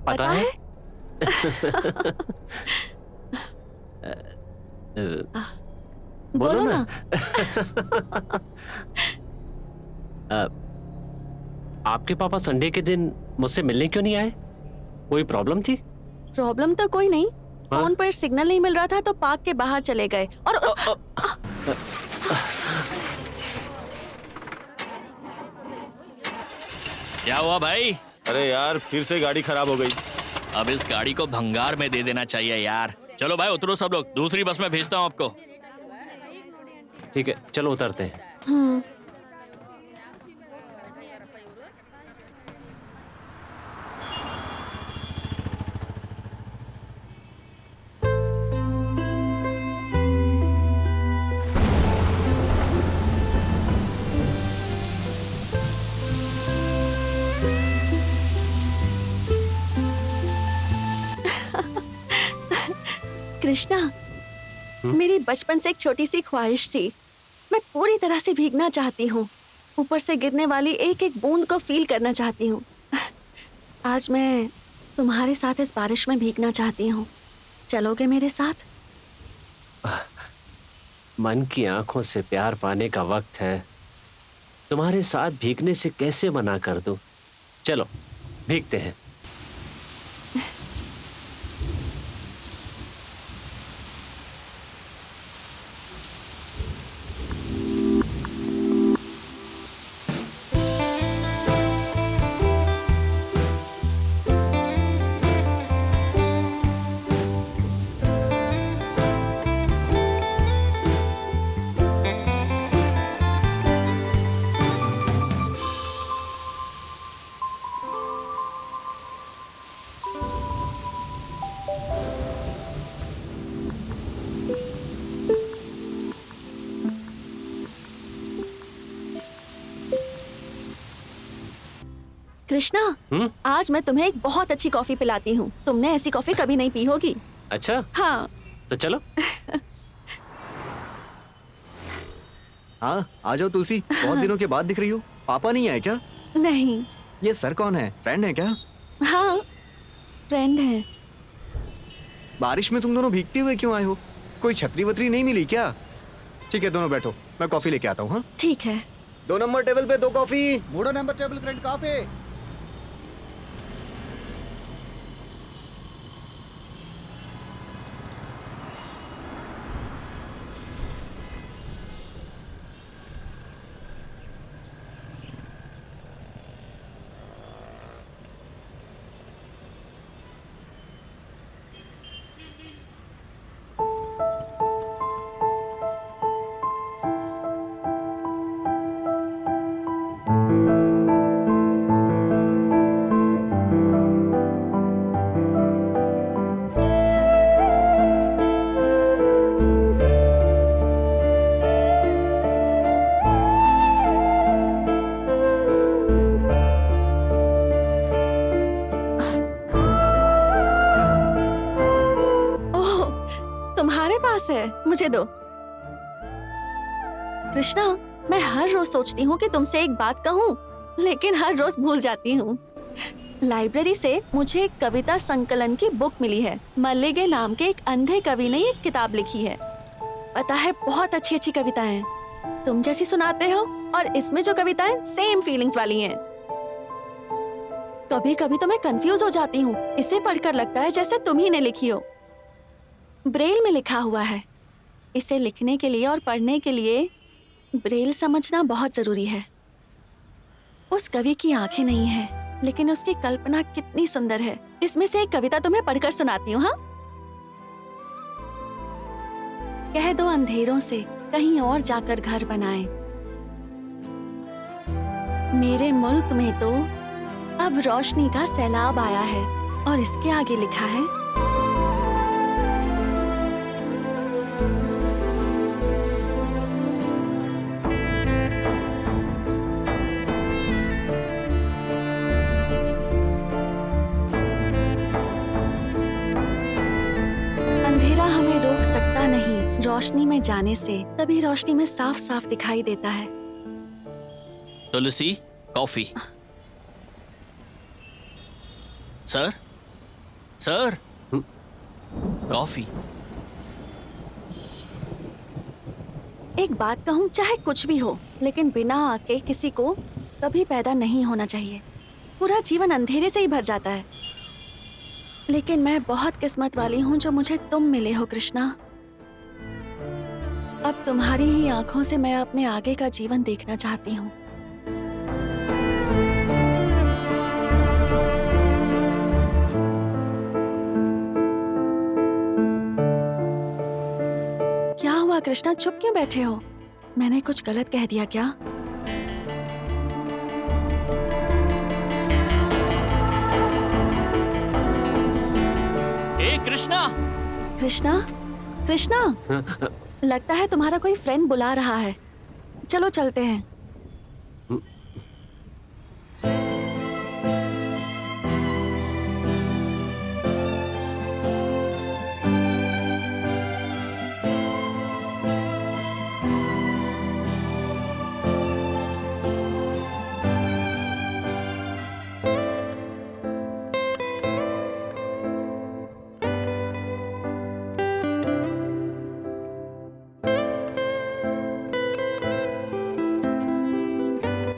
पता है? बोलो ना। आपके पापा संडे के दिन मुझसे मिलने क्यों नहीं आए? कोई प्रॉब्लम थी? प्रॉब्लम तो कोई नहीं, फोन पर सिग्नल नहीं मिल रहा था तो पार्क के बाहर चले गए और क्या हुआ भाई? अरे यार फिर से गाड़ी खराब हो गई। अब इस गाड़ी को भंगार में दे देना चाहिए यार। चलो भाई उतरो सब लोग, दूसरी बस में भेजता हूँ आपको। ठीक है, चलो उतरते हैं। कृष्णा, मेरी बचपन से एक छोटी सी ख्वाहिश थी। मैं पूरी तरह से भीगना चाहती हूँ, ऊपर से गिरने वाली एक एक बूंद को फील करना चाहती हूँ। आज मैं तुम्हारे साथ इस बारिश में भीगना चाहती हूँ। चलोगे मेरे साथ? मन की आंखों से प्यार पाने का वक्त है। तुम्हारे साथ भीगने से कैसे मना कर दूं? चलो भीगते हैं। कृष्णा, आज मैं तुम्हें एक बहुत अच्छी कॉफी पिलाती हूँ। तुमने ऐसी कॉफी कभी नहीं पी होगी। अच्छा? हाँ। तो चलो। हाँ, आ जाओ तुलसी, बहुत दिनों के बाद दिख रही हो। पापा नहीं आए क्या? नहीं। ये सर कौन है? फ्रेंड है क्या? हाँ, फ्रेंड है। बारिश में तुम दोनों भीगते हुए क्यों आए हो? कोई छतरी वतरी नहीं मिली क्या? ठीक है, दोनों बैठो, मैं कॉफी लेके आता हूँ। हाँ, ठीक है। 2 नंबर टेबल पे 2 कॉफी। 3 నెంబర్ టేబుల్ కి 2 కాఫీ. मुझे दो। कृष्णा, मैं हर रोज सोचती हूँ कि तुमसे एक बात कहूँ, लेकिन हर रोज भूल जाती हूँ। लाइब्रेरी से मुझे एक कविता संकलन की बुक मिली है। मल्लिगे नाम के एक अंधे कवि ने ये किताब लिखी है। पता है, बहुत अच्छी अच्छी कविताएं हैं। तुम जैसी सुनाते हो, और इसमें जो कविताएं सेम फीलिंग्स वाली हैं। कभी कभी तो मैं कंफ्यूज हो जाती हूँ। इसे पढ़कर लगता है जैसे तुम ही ने लिखी हो। ब्रेल में लिखा हुआ है। इसे लिखने के लिए और पढ़ने के लिए ब्रेल समझना बहुत जरूरी है। उस कवि की आंखें नहीं हैं, लेकिन उसकी कल्पना कितनी सुंदर है। इसमें से एक कविता तुम्हें पढ़कर सुनाती हूँ। हाँ, कह दो अंधेरों से कहीं और जाकर घर बनाए। मेरे मुल्क में तो अब रोशनी का सैलाब आया है। और इसके आगे लिखा है, अंधेरा हमें रोक सकता नहीं रोशनी में जाने से, तभी रोशनी में साफ साफ दिखाई देता है। तुलसी, कॉफी। Sir, sir, coffee. एक बात कहूँ, चाहे कुछ भी हो, लेकिन बिना आग के किसी को कभी पैदा नहीं होना चाहिए। पूरा जीवन अंधेरे से ही भर जाता है। लेकिन मैं बहुत किस्मत वाली हूँ जो मुझे तुम मिले हो कृष्णा। अब तुम्हारी ही आंखों से मैं अपने आगे का जीवन देखना चाहती हूँ। क्या हुआ कृष्णा, चुप क्यों बैठे हो? मैंने कुछ गलत कह दिया क्या? ए कृष्णा! कृष्णा, कृष्णा, लगता है तुम्हारा कोई फ्रेंड बुला रहा है। चलो चलते हैं।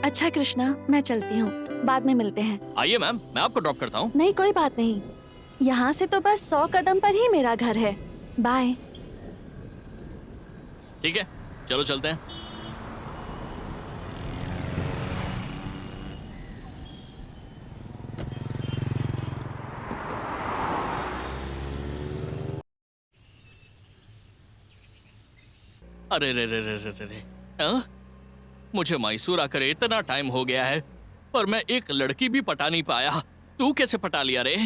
अच्छा कृष्णा, मैं चलती हूँ, बाद में मिलते हैं। आइए मैम, मैं आपको ड्रॉप करता हूँ। नहीं, कोई बात नहीं, यहाँ से तो बस 100 कदम पर ही मेरा घर है। बाय। ठीक है, चलो चलते हैं। अरे रे रे रे रे रे रे। हाँ? मुझे मैसूर आकर इतना टाइम हो गया है, पर मैं एक लड़की भी पटा नहीं पाया। तू कैसे पटा लिया रे?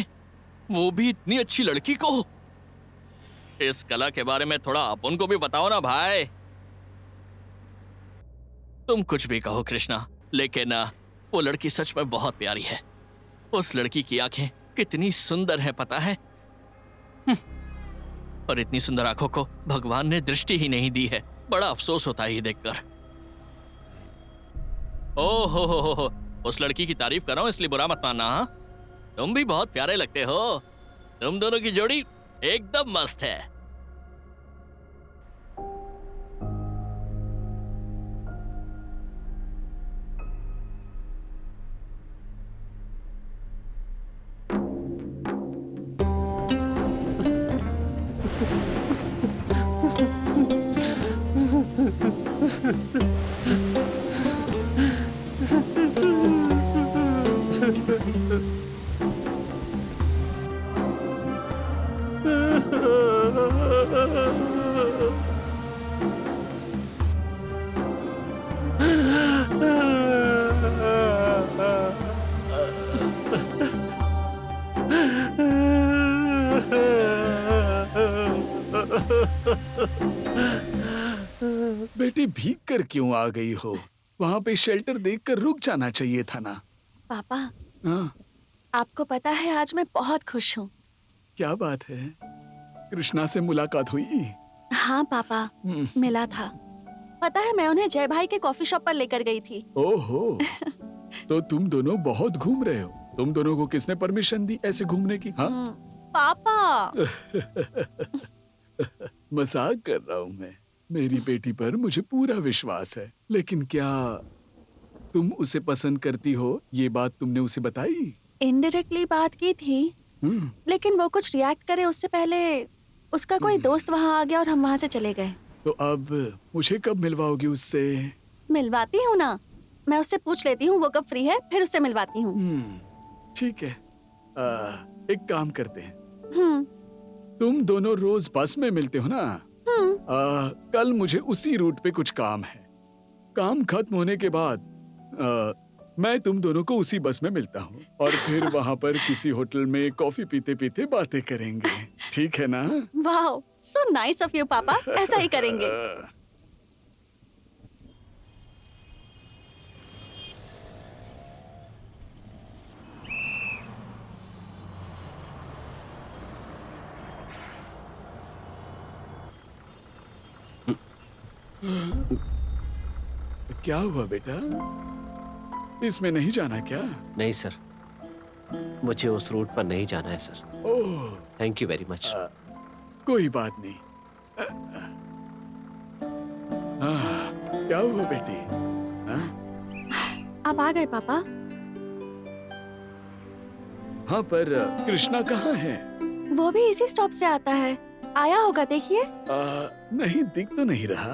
वो भी इतनी अच्छी लड़की को। इस कला के बारे में थोड़ा अपन को भी बताओ ना भाई। तुम कुछ भी कहो कृष्णा, लेकिन वो लड़की सच में बहुत प्यारी है। उस लड़की की आंखें कितनी सुंदर हैं पता है? पर इतनी सुंदर आंखों को भगवान ने दृष्टि ही नहीं दी है। बड़ा अफसोस होता है ये देखकर। ओहो हो, उस लड़की की तारीफ कर रहा हूं, इसलिए बुरा मत मानना। हाँ, तुम भी बहुत प्यारे लगते हो। तुम दोनों की जोड़ी एकदम मस्त है। बेटी भीग कर क्यों आ गई हो? वहाँ पे शेल्टर देखकर रुक जाना चाहिए था ना। पापा, हाँ, आपको पता है आज मैं बहुत खुश हूँ। क्या बात है? कृष्णा से मुलाकात हुई? हाँ पापा, मिला था। पता है मैं उन्हें जय भाई के कॉफी शॉप पर लेकर गई थी। ओहो, तो तुम दोनों बहुत घूम रहे हो। तुम दोनों को किसने परमिशन दी ऐसे घूमने की? हाँ? पापा। मजाक कर रहा हूँ मैं। मेरी बेटी पर मुझे पूरा विश्वास है। लेकिन क्या तुम उसे पसंद करती हो? ये बात तुमने उसे बताई? इनडायरेक्टली बात की थी, लेकिन वो कुछ रिएक्ट करे उससे पहले उसका कोई दोस्त वहाँ आ गया और हम वहाँ से चले गए। तो अब मुझे कब मिलवाओगी उससे? मिलवाती हूँ ना, मैं उससे पूछ लेती हूँ वो कब फ्री है, फिर उससे मिलवाती हूँ। ठीक है, एक काम करते हैं। तुम दोनों रोज बस में मिलते हो ना? कल मुझे उसी रूट पे कुछ काम है। काम खत्म होने के बाद मैं तुम दोनों को उसी बस में मिलता हूँ और फिर वहाँ पर किसी होटल में कॉफी पीते पीते बातें करेंगे। ठीक है ना? वाह, सो नाइस ऑफ यू पापा, ऐसा ही करेंगे। क्या हुआ बेटा? इसमें नहीं जाना क्या? नहीं सर, मुझे उस रूट पर नहीं जाना है sir. Oh, thank you very much. कोई बात नहीं। क्या हुआ बेटी? आप आ गए पापा? हाँ, पर कृष्णा कहाँ है? वो भी इसी स्टॉप से आता है। आया होगा, देखिए। नहीं, दिख तो नहीं रहा।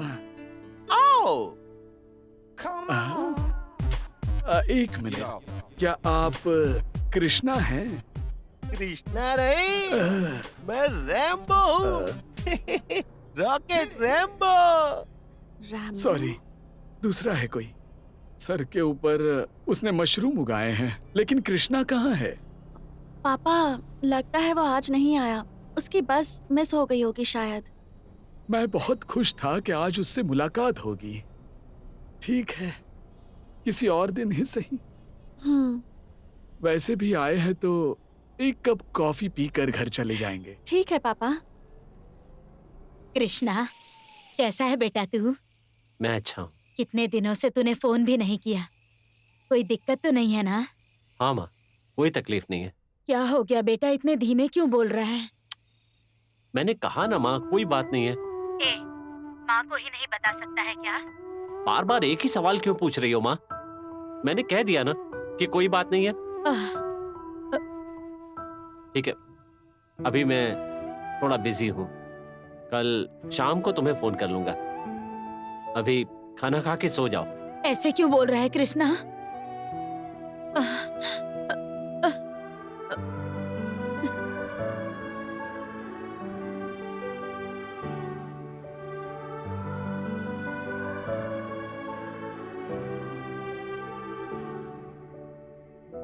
एक मिनट, क्या आप कृष्णा हैं? कृष्णा नहीं, मैं रैम्बो हूँ। Rocket Rambo. सॉरी, दूसरा है कोई। सर के ऊपर उसने मशरूम उगाए हैं, लेकिन कृष्णा कहाँ है? पापा, लगता है वो आज नहीं आया। उसकी बस मिस हो गई होगी शायद। मैं बहुत खुश था कि आज उससे मुलाकात होगी। ठीक है, किसी और दिन ही सही। वैसे भी आए हैं तो एक कप कॉफी पीकर घर चले जाएंगे। ठीक है पापा। कृष्णा, कैसा है बेटा तू? मैं अच्छा हूँ। कितने दिनों से तूने फोन भी नहीं किया। कोई दिक्कत तो नहीं है ना? हाँ माँ, कोई तकलीफ नहीं है। क्या हो गया बेटा, इतने धीमे क्यों बोल रहा है? मैंने कहा ना माँ, कोई बात नहीं है। माँ को ही नहीं बता सकता है क्या? बार बार एक ही सवाल क्यों पूछ रही हो माँ? मैंने कह दिया ना कि कोई बात नहीं है। ठीक है, अभी मैं थोड़ा बिजी हूँ। कल शाम को तुम्हें फोन कर लूंगा। अभी खाना खा के सो जाओ। ऐसे क्यों बोल रहा है कृष्णा?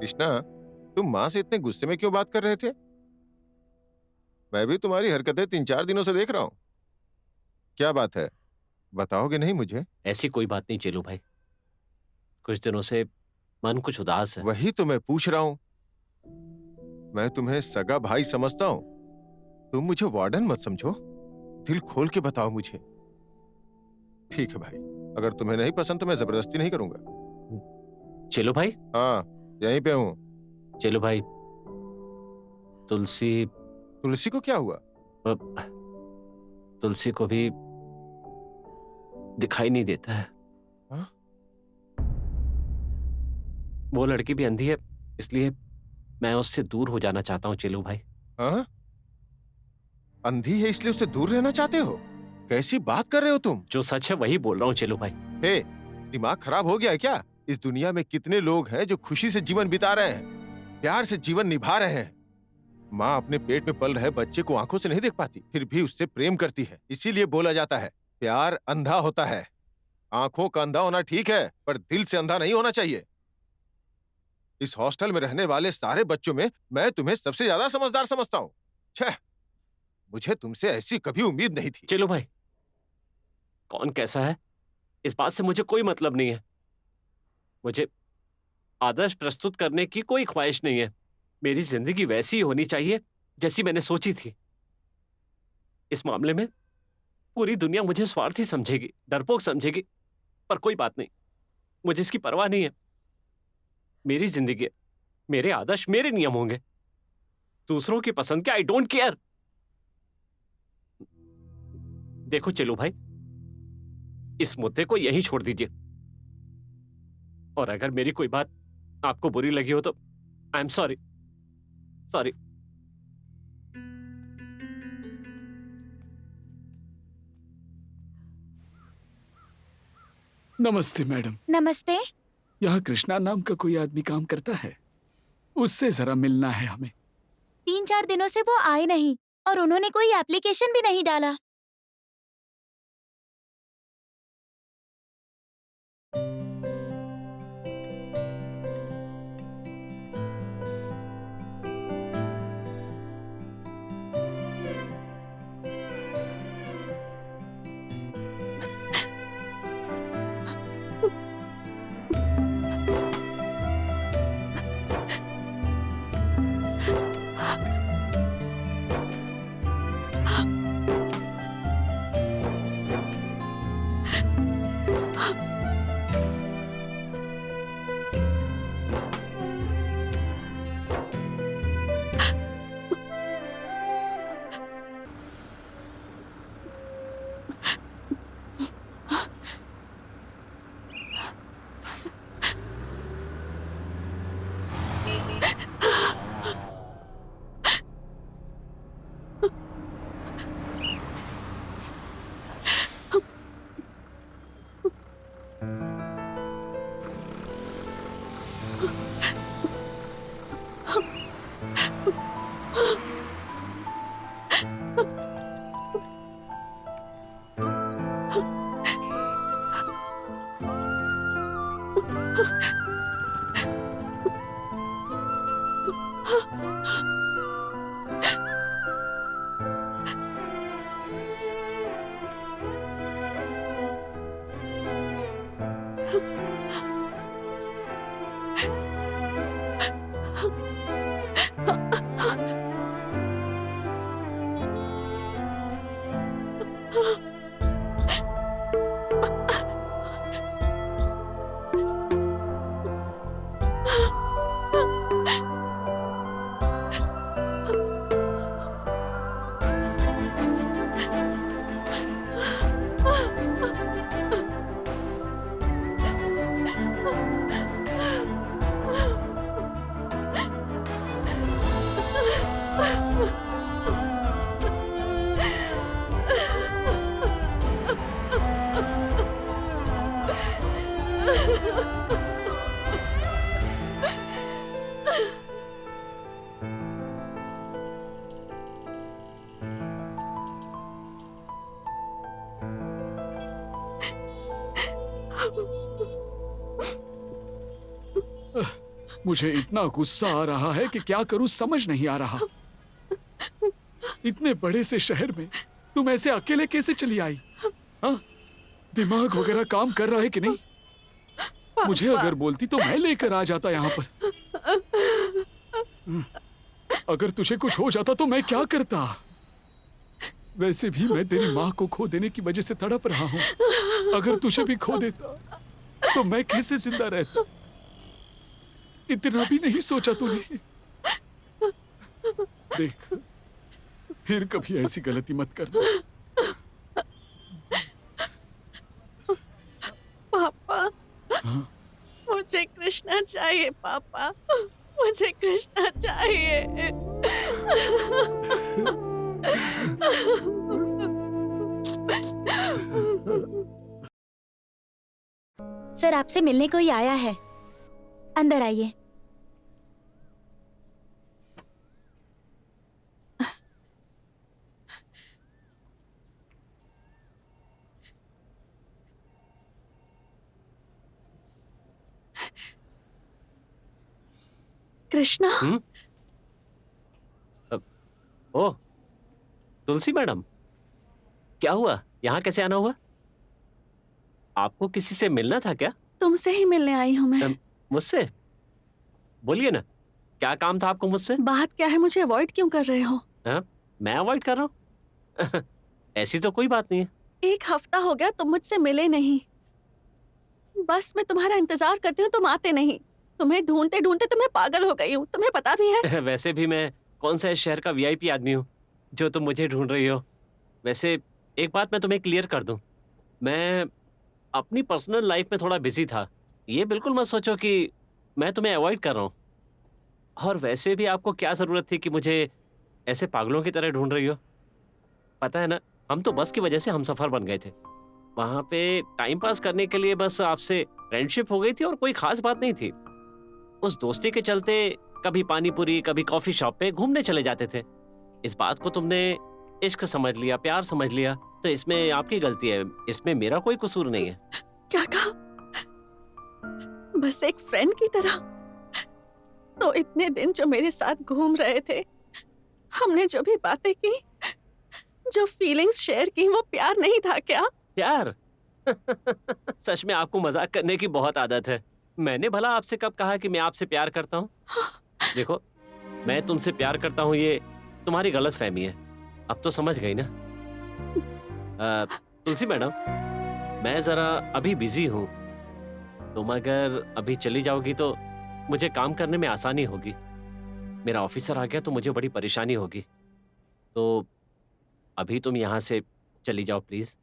कृष्णा, तुम माँ से इतने गुस्से में क्यों बात कर रहे थे? मैं भी तुम्हारी हरकतें 3-4 दिनों से देख रहा हूँ। क्या बात है, बताओगे नहीं मुझे? ऐसी कोई बात नहीं चेलू भाई, कुछ दिनों से मन कुछ उदास है। वही तो मैं पूछ रहा हूँ। मैं तुम्हें सगा भाई समझता हूँ, तुम मुझे वार्डन मत समझो। दिल खोल के बताओ मुझे। ठीक है भाई, अगर तुम्हें नहीं पसंद तो मैं जबरदस्ती नहीं करूंगा। चेलू भाई? हाँ, यहीं पे हूँ। चेलू भाई, तुलसी को क्या हुआ? तुलसी को भी दिखाई नहीं देता है। हा? वो लड़की भी अंधी है, इसलिए मैं उससे दूर हो जाना चाहता हूँ चेलू भाई। हाँ? अंधी है इसलिए उससे दूर रहना चाहते हो? कैसी बात कर रहे हो तुम? जो सच है वही बोल रहा हूँ चेलू भाई। हे, दिमाग खराब हो गया है क्या? इस दुनिया में कितने लोग हैं जो खुशी से जीवन बिता रहे हैं, प्यार से जीवन निभा रहे हैं। माँ अपने पेट में पल रहे बच्चे को आंखों से नहीं देख पाती, फिर भी उससे प्रेम करती है। इसीलिए बोला जाता है प्यार अंधा होता है। आंखों का अंधा होना ठीक है, पर दिल से अंधा नहीं होना चाहिए। इस हॉस्टल में रहने वाले सारे बच्चों में मैं तुम्हें सबसे ज्यादा समझदार समझता हूँ। छह, मुझे तुमसे ऐसी कभी उम्मीद नहीं थी। चलो भाई, कौन कैसा है इस बात से मुझे कोई मतलब नहीं है। मुझे आदर्श प्रस्तुत करने की कोई ख्वाहिश नहीं है। मेरी जिंदगी वैसी ही होनी चाहिए जैसी मैंने सोची थी। इस मामले में पूरी दुनिया मुझे स्वार्थी समझेगी, डरपोक समझेगी, पर कोई बात नहीं, मुझे इसकी परवाह नहीं है। मेरी जिंदगी है, मेरे आदर्श, मेरे नियम होंगे। दूसरों की पसंद के आई डोंट केयर। देखो चलो भाई, इस मुद्दे को यहीं छोड़ दीजिए, और अगर मेरी कोई बात आपको बुरी लगी हो तो आई एम सॉरी। सॉरी। नमस्ते मैडम। नमस्ते। यहाँ कृष्णा नाम का कोई आदमी काम करता है? उससे जरा मिलना है हमें। 3-4 दिनों से वो आए नहीं और उन्होंने कोई एप्लीकेशन भी नहीं डाला। मुझे इतना गुस्सा आ रहा है कि क्या करूं समझ नहीं आ रहा। इतने बड़े से शहर में तुम ऐसे अकेले कैसे चली आई? हाँ? दिमाग वगैरह काम कर रहा है कि नहीं? मुझे अगर बोलती तो मैं लेकर आ जाता यहाँ पर। अगर तुझे कुछ हो जाता तो मैं क्या करता? वैसे भी मैं तेरी माँ को खो देने की वजह से तड़प रहा हूँ। अगर तुझे भी खो देता तो मैं कैसे जिंदा रहता? इतना भी नहीं सोचा तूने? देख, फिर कभी ऐसी गलती मत करना। पापा, मुझे कृष्णा चाहिए पापा, मुझे कृष्णा चाहिए। सर, आपसे मिलने कोई आया है। अंदर आइए। कृष्णा, ओह, तुलसी मैडम, क्या हुआ? यहाँ कैसे आना हुआ? आपको किसी से मिलना था क्या? तुमसे ही मिलने आई हूँ मैं। मुझसे? बोलिए ना, क्या काम था आपको मुझसे? बात क्या है, मुझे अवॉइड क्यों कर रहे हो? हाँ? मैं अवॉइड कर रहा हूँ? ऐसी तो कोई बात नहीं है। 1 हफ्ता हो गया तुम मुझसे मिले नहीं। बस मैं तुम्हारा इंतजार करती हूँ, तुम आते नहीं। तुम्हें ढूंढते ढूंढते तो मैं पागल हो गई हूँ, तुम्हें पता भी है। वैसे भी मैं कौन सा इस शहर का वीआईपी आदमी हूँ जो तुम मुझे ढूंढ रही हो। वैसे एक बात मैं तुम्हें क्लियर कर दूं, मैं अपनी पर्सनल लाइफ में थोड़ा बिजी था। ये बिल्कुल मत सोचो कि मैं तुम्हें अवॉइड कर रहा हूँ। और वैसे भी आपको क्या ज़रूरत थी कि मुझे ऐसे पागलों की तरह ढूंढ रही हो? पता है ना, हम तो बस की वजह से हम सफ़र बन गए थे। वहाँ पे टाइम पास करने के लिए बस आपसे फ्रेंडशिप हो गई थी और कोई ख़ास बात नहीं थी। उस दोस्ती के चलते कभी पानीपुरी, कभी कॉफ़ी शॉप पे घूमने चले जाते थे। इस बात को तुमने इश्क समझ लिया, प्यार समझ लिया, तो इसमें आपकी गलती है, इसमें मेरा कोई कसूर नहीं है। क्या कहा? बस एक फ्रेंड की तरह? तो इतने दिन जो मेरे साथ घूम रहे थे, हमने जो भी बातें की, जो फीलिंग्स शेयर की, वो प्यार नहीं था क्या? प्यार? सच में आपको मजाक करने की बहुत आदत है। मैंने भला आपसे कब कहा कि मैं आपसे प्यार करता हूँ? देखो, मैं तुमसे प्यार करता हूँ ये तुम्हारी गलत फहमी है। अब तो समझ गई ना? तुलसी मैडम, मैं जरा अभी बिजी हूँ। तुम अगर अभी चली जाओगी तो मुझे काम करने में आसानी होगी। मेरा ऑफिसर आ गया तो मुझे बड़ी परेशानी होगी। तो अभी तुम यहाँ से चली जाओ प्लीज।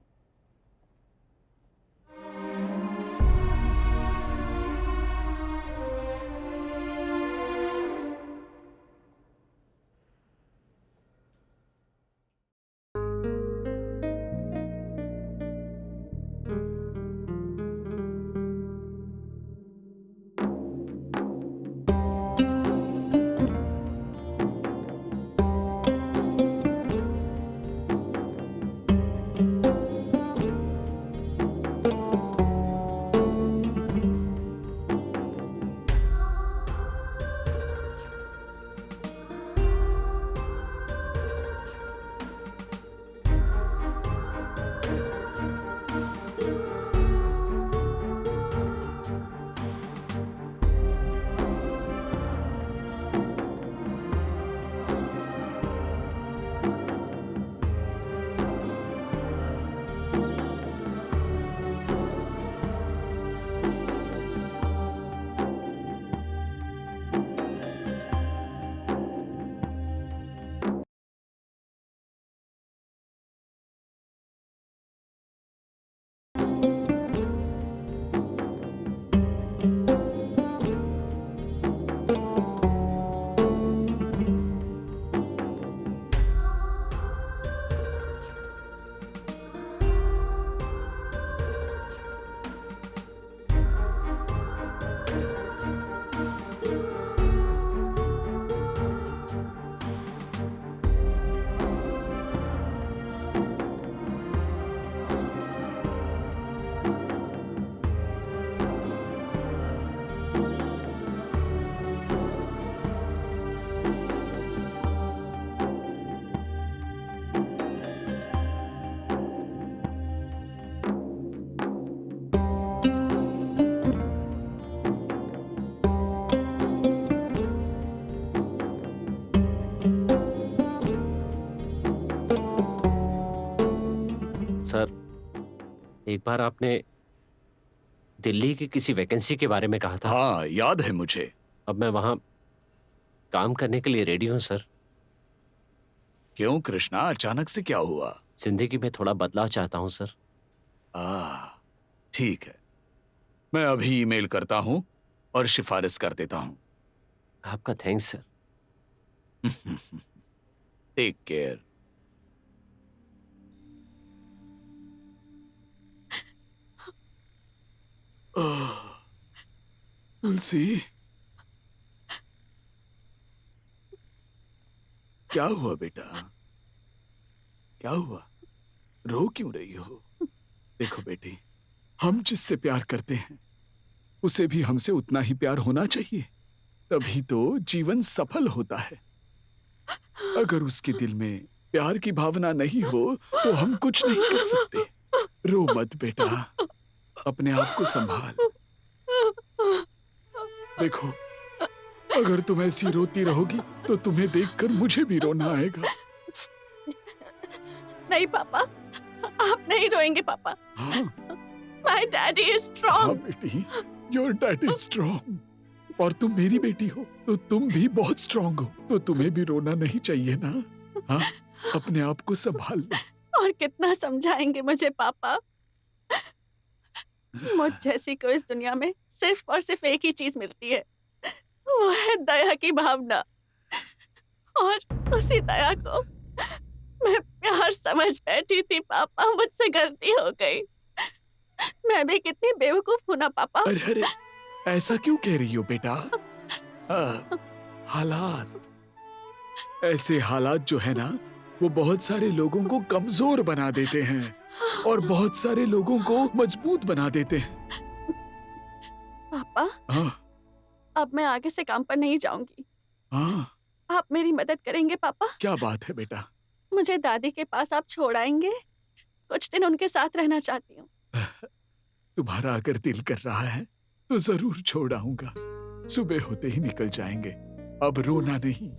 एक बार आपने दिल्ली की किसी वैकेंसी के बारे में कहा था। हाँ, याद है मुझे। अब मैं वहां काम करने के लिए रेडी हूं सर। क्यों कृष्णा, अचानक से क्या हुआ? जिंदगी में थोड़ा बदलाव चाहता हूं सर। ठीक है, मैं अभी ईमेल करता हूं और सिफारिश कर देता हूं। आपका thanks sir. Take care. Tulsi, क्या हुआ बेटा? क्या हुआ? रो क्यों रही हो? देखो बेटी, हम जिससे प्यार करते हैं उसे भी हमसे उतना ही प्यार होना चाहिए, तभी तो जीवन सफल होता है। अगर उसके दिल में प्यार की भावना नहीं हो तो हम कुछ नहीं कर सकते। रो मत बेटा, अपने आप को संभाल। देखो, अगर तुम ऐसी रोती रहोगी तो तुम्हें देखकर मुझे भी रोना आएगा। नहीं पापा, आप नहीं रोएंगे पापा। हाँ, My daddy is हाँ strong. बेटी, योर डैड इज स्ट्रॉन्ग। और तुम मेरी बेटी हो तो तुम भी बहुत स्ट्रॉन्ग हो, तो तुम्हें भी रोना नहीं चाहिए ना। हाँ, अपने आप को संभाल लो। और कितना समझाएंगे मुझे पापा? मुझ जैसी को इस दुनिया में सिर्फ और सिर्फ एक ही चीज मिलती है, वो है दया की भावना। और उसी दया को मैं प्यार समझ बैठी थी पापा, मुझसे गलती हो गई। मैं भी कितनी बेवकूफ हूं ना पापा। अरे अरे, ऐसा क्यों कह रही हो बेटा? हालात, ऐसे हालात जो है ना, वो बहुत सारे लोगों को कमजोर बना देते हैं और बहुत सारे लोगों को मजबूत बना देते हैं। पापा, हाँ अब मैं आगे से काम पर नहीं जाऊंगी। हाँ, आप मेरी मदद करेंगे पापा? क्या बात है बेटा? मुझे दादी के पास आप छोड़ आएंगे? कुछ दिन उनके साथ रहना चाहती हूँ। तुम्हारा अगर दिल कर रहा है तो जरूर छोड़ आऊंगा। सुबह होते ही निकल जाएंगे। अब रोना नहीं।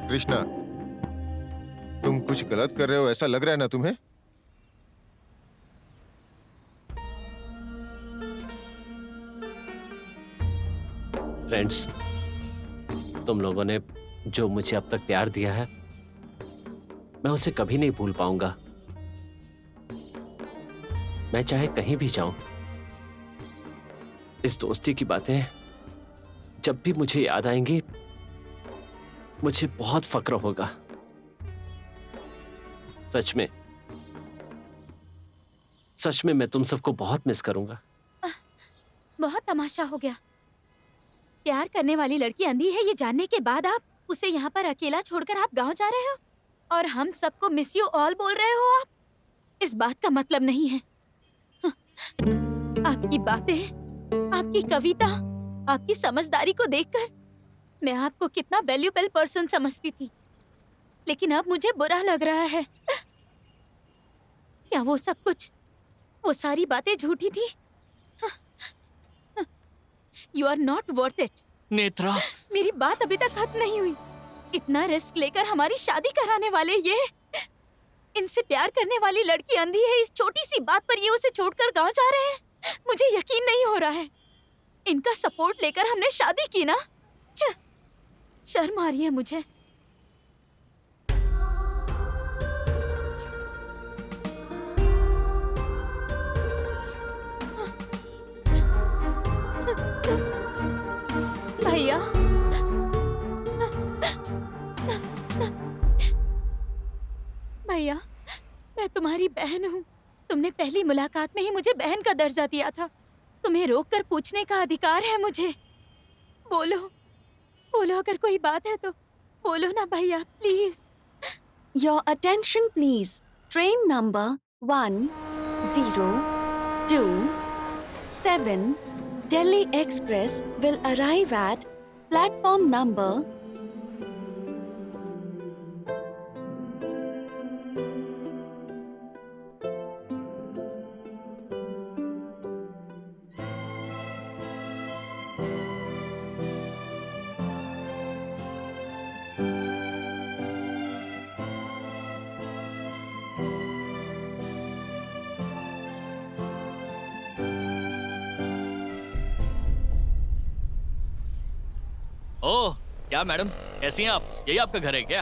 कृष्णा, तुम कुछ गलत कर रहे हो ऐसा लग रहा है ना तुम्हें? फ्रेंड्स, तुम लोगों ने जो मुझे अब तक प्यार दिया है, मैं उसे कभी नहीं भूल पाऊंगा। मैं चाहे कहीं भी जाऊं, इस दोस्ती की बातें जब भी मुझे याद आएंगी, मुझे बहुत फक्र होगा। सच में मैं तुम सबको बहुत मिस करूंगा। बहुत तमाशा हो गया। प्यार करने वाली लड़की अंधी है ये जानने के बाद आप उसे यहाँ पर अकेला छोड़कर आप गांव जा रहे हो और हम सबको मिस यू ऑल बोल रहे हो। आप इस बात का मतलब नहीं है। आपकी बातें, आपकी कविता, आपकी समझदारी को देखकर मैं आपको कितना वैल्यूएबल पर्सन समझती थी, लेकिन अब मुझे बुरा लग रहा है। क्या वो सब कुछ, वो सारी बातें झूठी थी? You are not worth it. Netra, मेरी बात अभी तक खत्म नहीं हुई। इतना रिस्क लेकर हमारी शादी कराने वाले ये, इनसे प्यार करने वाली लड़की अंधी है, इस छोटी सी बात पर ये उसे छोड़कर गांव जा रहे हैं। मुझे यकीन नहीं हो रहा है। इनका सपोर्ट लेकर हमने शादी की ना। शर्म आ रही है मुझे। भैया, भैया, मैं तुम्हारी बहन हूँ। तुमने पहली मुलाकात में ही मुझे बहन का दर्जा दिया था। तुम्हें रोककर पूछने का अधिकार है मुझे। बोलो, बोलो अगर कोई बात है तो। बोलो ना भैया please. Your attention, please. Train number 102 Delhi Express will arrive at platform number. ओह, क्या मैडम, कैसी हैं आप? यही आपका घर है क्या?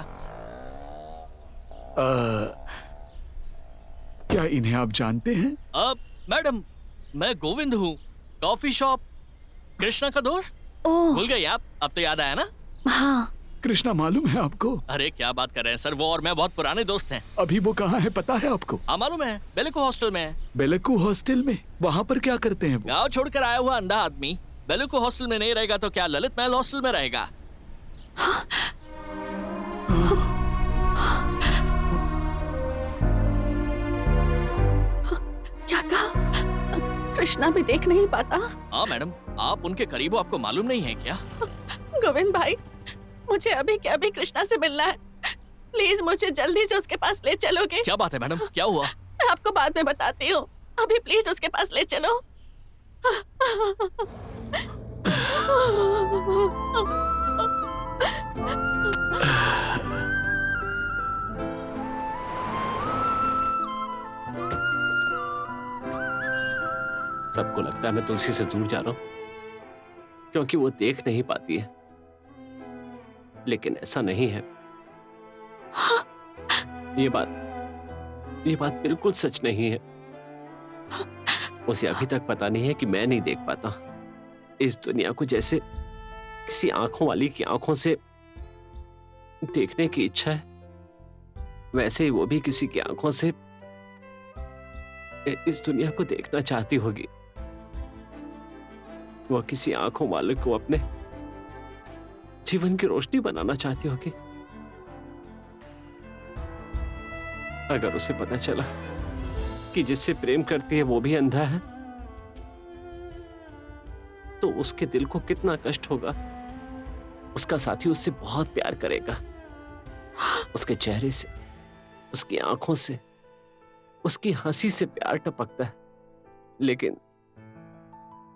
क्या इन्हें आप जानते हैं? अब मैडम, मैं गोविंद हूँ, कॉफी शॉप कृष्णा का दोस्त। ओह, भूल गई आप? अब तो याद आया ना? हाँ। कृष्णा मालूम है आपको? अरे क्या बात कर रहे हैं सर, वो और मैं बहुत पुराने दोस्त हैं। अभी वो कहाँ है पता है आपको? हाँ मालूम है, बेलेको हॉस्टल में है। बेलकू हॉस्टल में? वहाँ पर क्या करते हैं वो? गाँव छोड़कर आया हुआ अंधा आदमी बेलेको हॉस्टल में नहीं रहेगा तो क्या ललित महल हॉस्टल में रहेगा? क्या कहा? कृष्णा भी देख नहीं पाता? हाँ मैडम, आप उनके करीब हो, आपको मालूम नहीं है क्या? गोविंद भाई, मुझे अभी के अभी कृष्णा से मिलना है। प्लीज मुझे जल्दी से उसके पास ले चलोगे? क्या बात है मैडम, क्या हुआ? मैं आपको बाद में बताती हूँ, अभी प्लीज उसके पास ले चलो। सबको लगता है मैं तुलसी से दूर जा रहा हूं क्योंकि वो देख नहीं पाती है, लेकिन ऐसा नहीं है। ये बात बिल्कुल सच नहीं है। उसे अभी तक पता नहीं है कि मैं नहीं देख पाता इस दुनिया को जैसे किसी आंखों वाली की आंखों से देखने की इच्छा है, वैसे ही वो भी किसी की आंखों से इस दुनिया को देखना चाहती होगी। वो किसी आंखों वाले को अपने जीवन की रोशनी बनाना चाहती होगी। अगर उसे पता चला कि जिससे प्रेम करती है वो भी अंधा है, तो उसके दिल को कितना कष्ट होगा। उसका साथी उससे बहुत प्यार करेगा, उसके चेहरे से, उसकी आंखों से, उसकी हंसी से प्यार टपकता है, लेकिन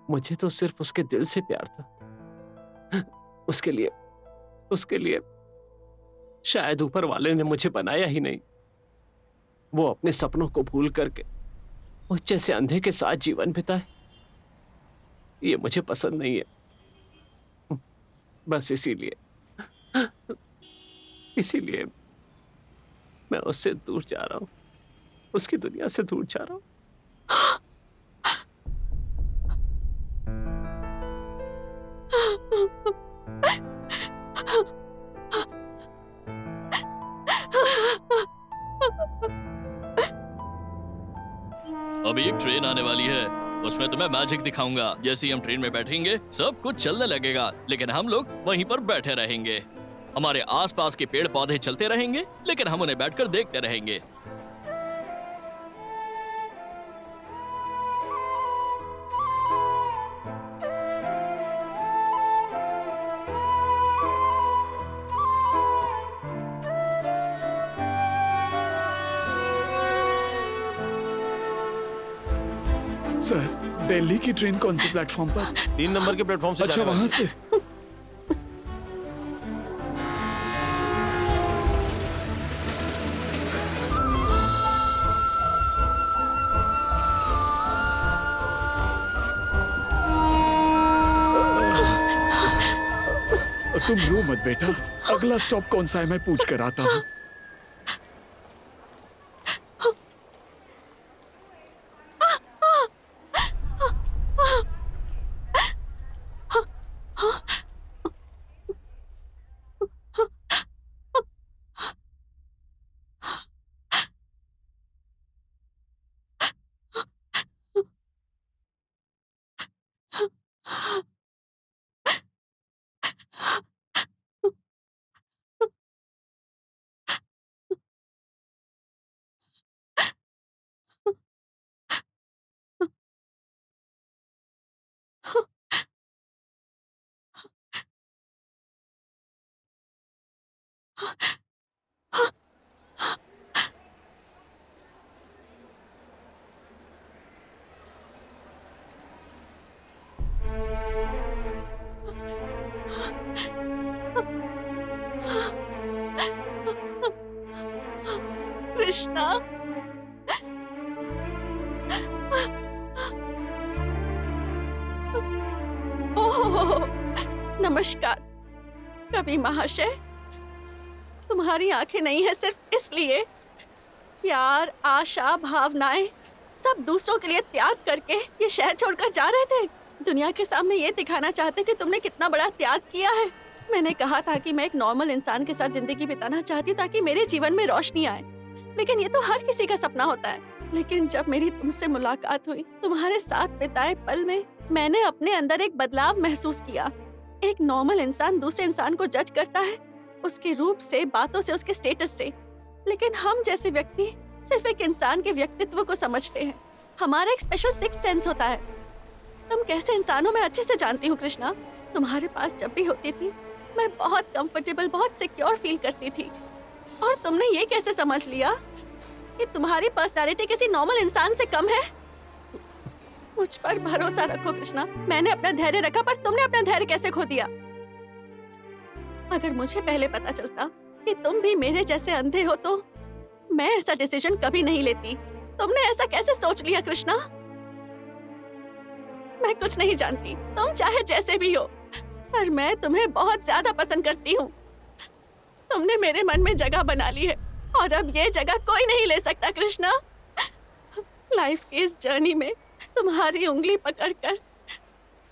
मुझे तो सिर्फ उसके दिल से प्यार था। उसके लिए शायद ऊपर वाले ने मुझे बनाया ही नहीं। वो अपने सपनों को भूल करके मुझ जैसे अंधे के साथ जीवन बिताए, ये मुझे पसंद नहीं है। बस इसीलिए मैं उससे दूर जा रहा हूं, उसकी दुनिया से दूर जा रहा हूं। अभी एक ट्रेन आने वाली है, उसमें तुम्हें मैजिक दिखाऊंगा। जैसे ही हम ट्रेन में बैठेंगे सब कुछ चलने लगेगा, लेकिन हम लोग वहीं पर बैठे रहेंगे। हमारे आसपास के पेड़ पौधे चलते रहेंगे, लेकिन हम उन्हें बैठकर देखते रहेंगे। सर, दिल्ली की ट्रेन कौन से प्लेटफॉर्म पर? 3 नंबर के प्लेटफॉर्म से अच्छा, जाने वाली वहां है। से। तुम रो मत बेटा, अगला स्टॉप कौन सा है मैं पूछ कर आता हूँ। कृष्णा, ओह, नमस्कार कवि महाशय। तुम्हारी आंखें नहीं है सिर्फ इसलिए प्यार, आशा, भावनाएं सब दूसरों के लिए त्याग करके ये शहर छोड़कर जा रहे थे। दुनिया के सामने ये दिखाना चाहते कि तुमने कितना बड़ा त्याग किया है। मैंने कहा था कि मैं एक नॉर्मल इंसान के साथ जिंदगी बिताना चाहती हूँ ताकि मेरे जीवन में रोशनी आए, लेकिन ये तो हर किसी का सपना होता है। लेकिन जब मेरी तुमसे मुलाकात हुई, तुम्हारे साथ बिताए पल में मैंने अपने अंदर एक बदलाव महसूस किया। एक नॉर्मल इंसान दूसरे इंसान को जज करता है उसके रूप से, बातों से, उसके स्टेटस से, लेकिन हम जैसे व्यक्ति सिर्फ एक इंसान के व्यक्तित्व को समझते हैं। हमारा एक स्पेशल सिक्स सेंस होता है। तुम कैसे इंसानों में अच्छे से जानती हूँ कृष्णा। तुम्हारे पास जब भी होती थी मैं बहुत कंफर्टेबल, बहुत सिक्योर फील करती थी। और तुमने ये कैसे समझ लिया कि तुम्हारी पर्सनालिटी किसी नॉर्मल इंसान से कम है? मुझ पर भरोसा रखो कृष्णा। मैंने अपना धैर्य रखा पर तुमने अपना धैर्य कैसे खो दिया? अगर मुझे पहले पता चलता कि तुम भी मेरे जैसे अंधे हो तो मैं ऐसा डिसीजन कभी नहीं लेती। तुमने ऐसा कैसे सोच लिया कृष्णा? मैं कुछ नहीं जानती, तुम चाहे जैसे भी हो, पर मैं तुम्हें बहुत ज्यादा पसंद करती हूँ। तुमने मेरे मन में जगह बना ली है और अब ये जगह कोई नहीं ले सकता कृष्णा। लाइफ की इस जर्नी में तुम्हारी उंगली पकड़कर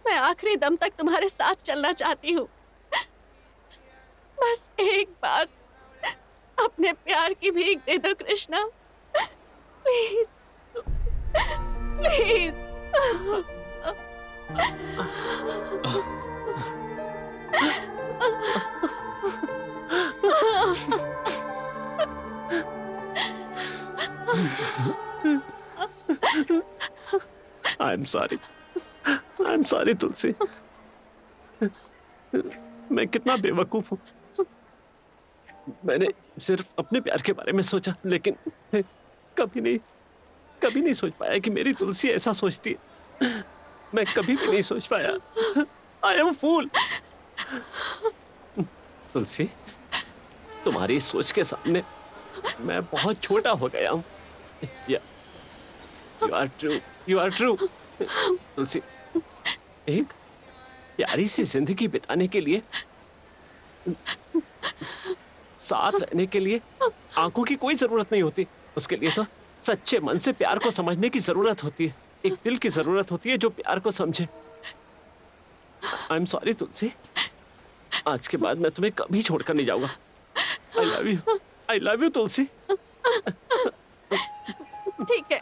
मैं आखिरी दम तक तुम्हारे साथ चलना चाहती हूँ। बस एक बार अपने प्यार की भीख दे दो Krishna, please please. I am sorry Tulsi. मैं कितना बेवकूफ हूँ। मैंने सिर्फ अपने प्यार के बारे में सोचा, लेकिन कभी नहीं सोच पाया कि मेरी तुलसी ऐसा सोचती है। मैं कभी भी नहीं सोच पाया। आई एम फूल। तुलसी, तुम्हारी सोच के सामने मैं बहुत छोटा हो गया हूँ। You are true. तुलसी, एक प्यारी सी जिंदगी बिताने के लिए, साथ रहने के लिए आंखों की कोई जरूरत नहीं होती। उसके लिए तो सच्चे मन से प्यार को समझने की जरूरत होती है। एक दिल की जरूरत होती है जो प्यार को समझे। आई एम सॉरी तुलसी। आज के बाद मैं तुम्हें कभी छोड़कर नहीं जाऊंगा। आई लव यू तुलसी। ठीक है,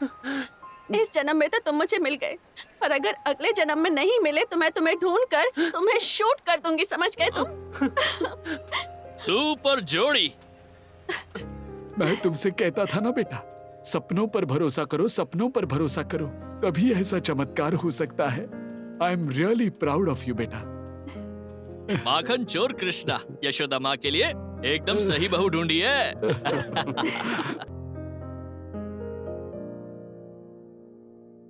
इस जन्म में तो तुम मुझे मिल गए, पर अगर अगले जन्म में नहीं मिले तो मैं तुम्हें ढूंढ कर तुम्हें शूट कर दूंगी। समझ गए तुम? सुपर जोड़ी। मैं तुमसे कहता था ना बेटा, सपनों पर भरोसा करो, सपनों पर भरोसा करो, तभी ऐसा चमत्कार हो सकता है। I am really proud of you बेटा। माखन चोर कृष्णा यशोदा माँ के लिए एकदम सही बहू ढूंढी है।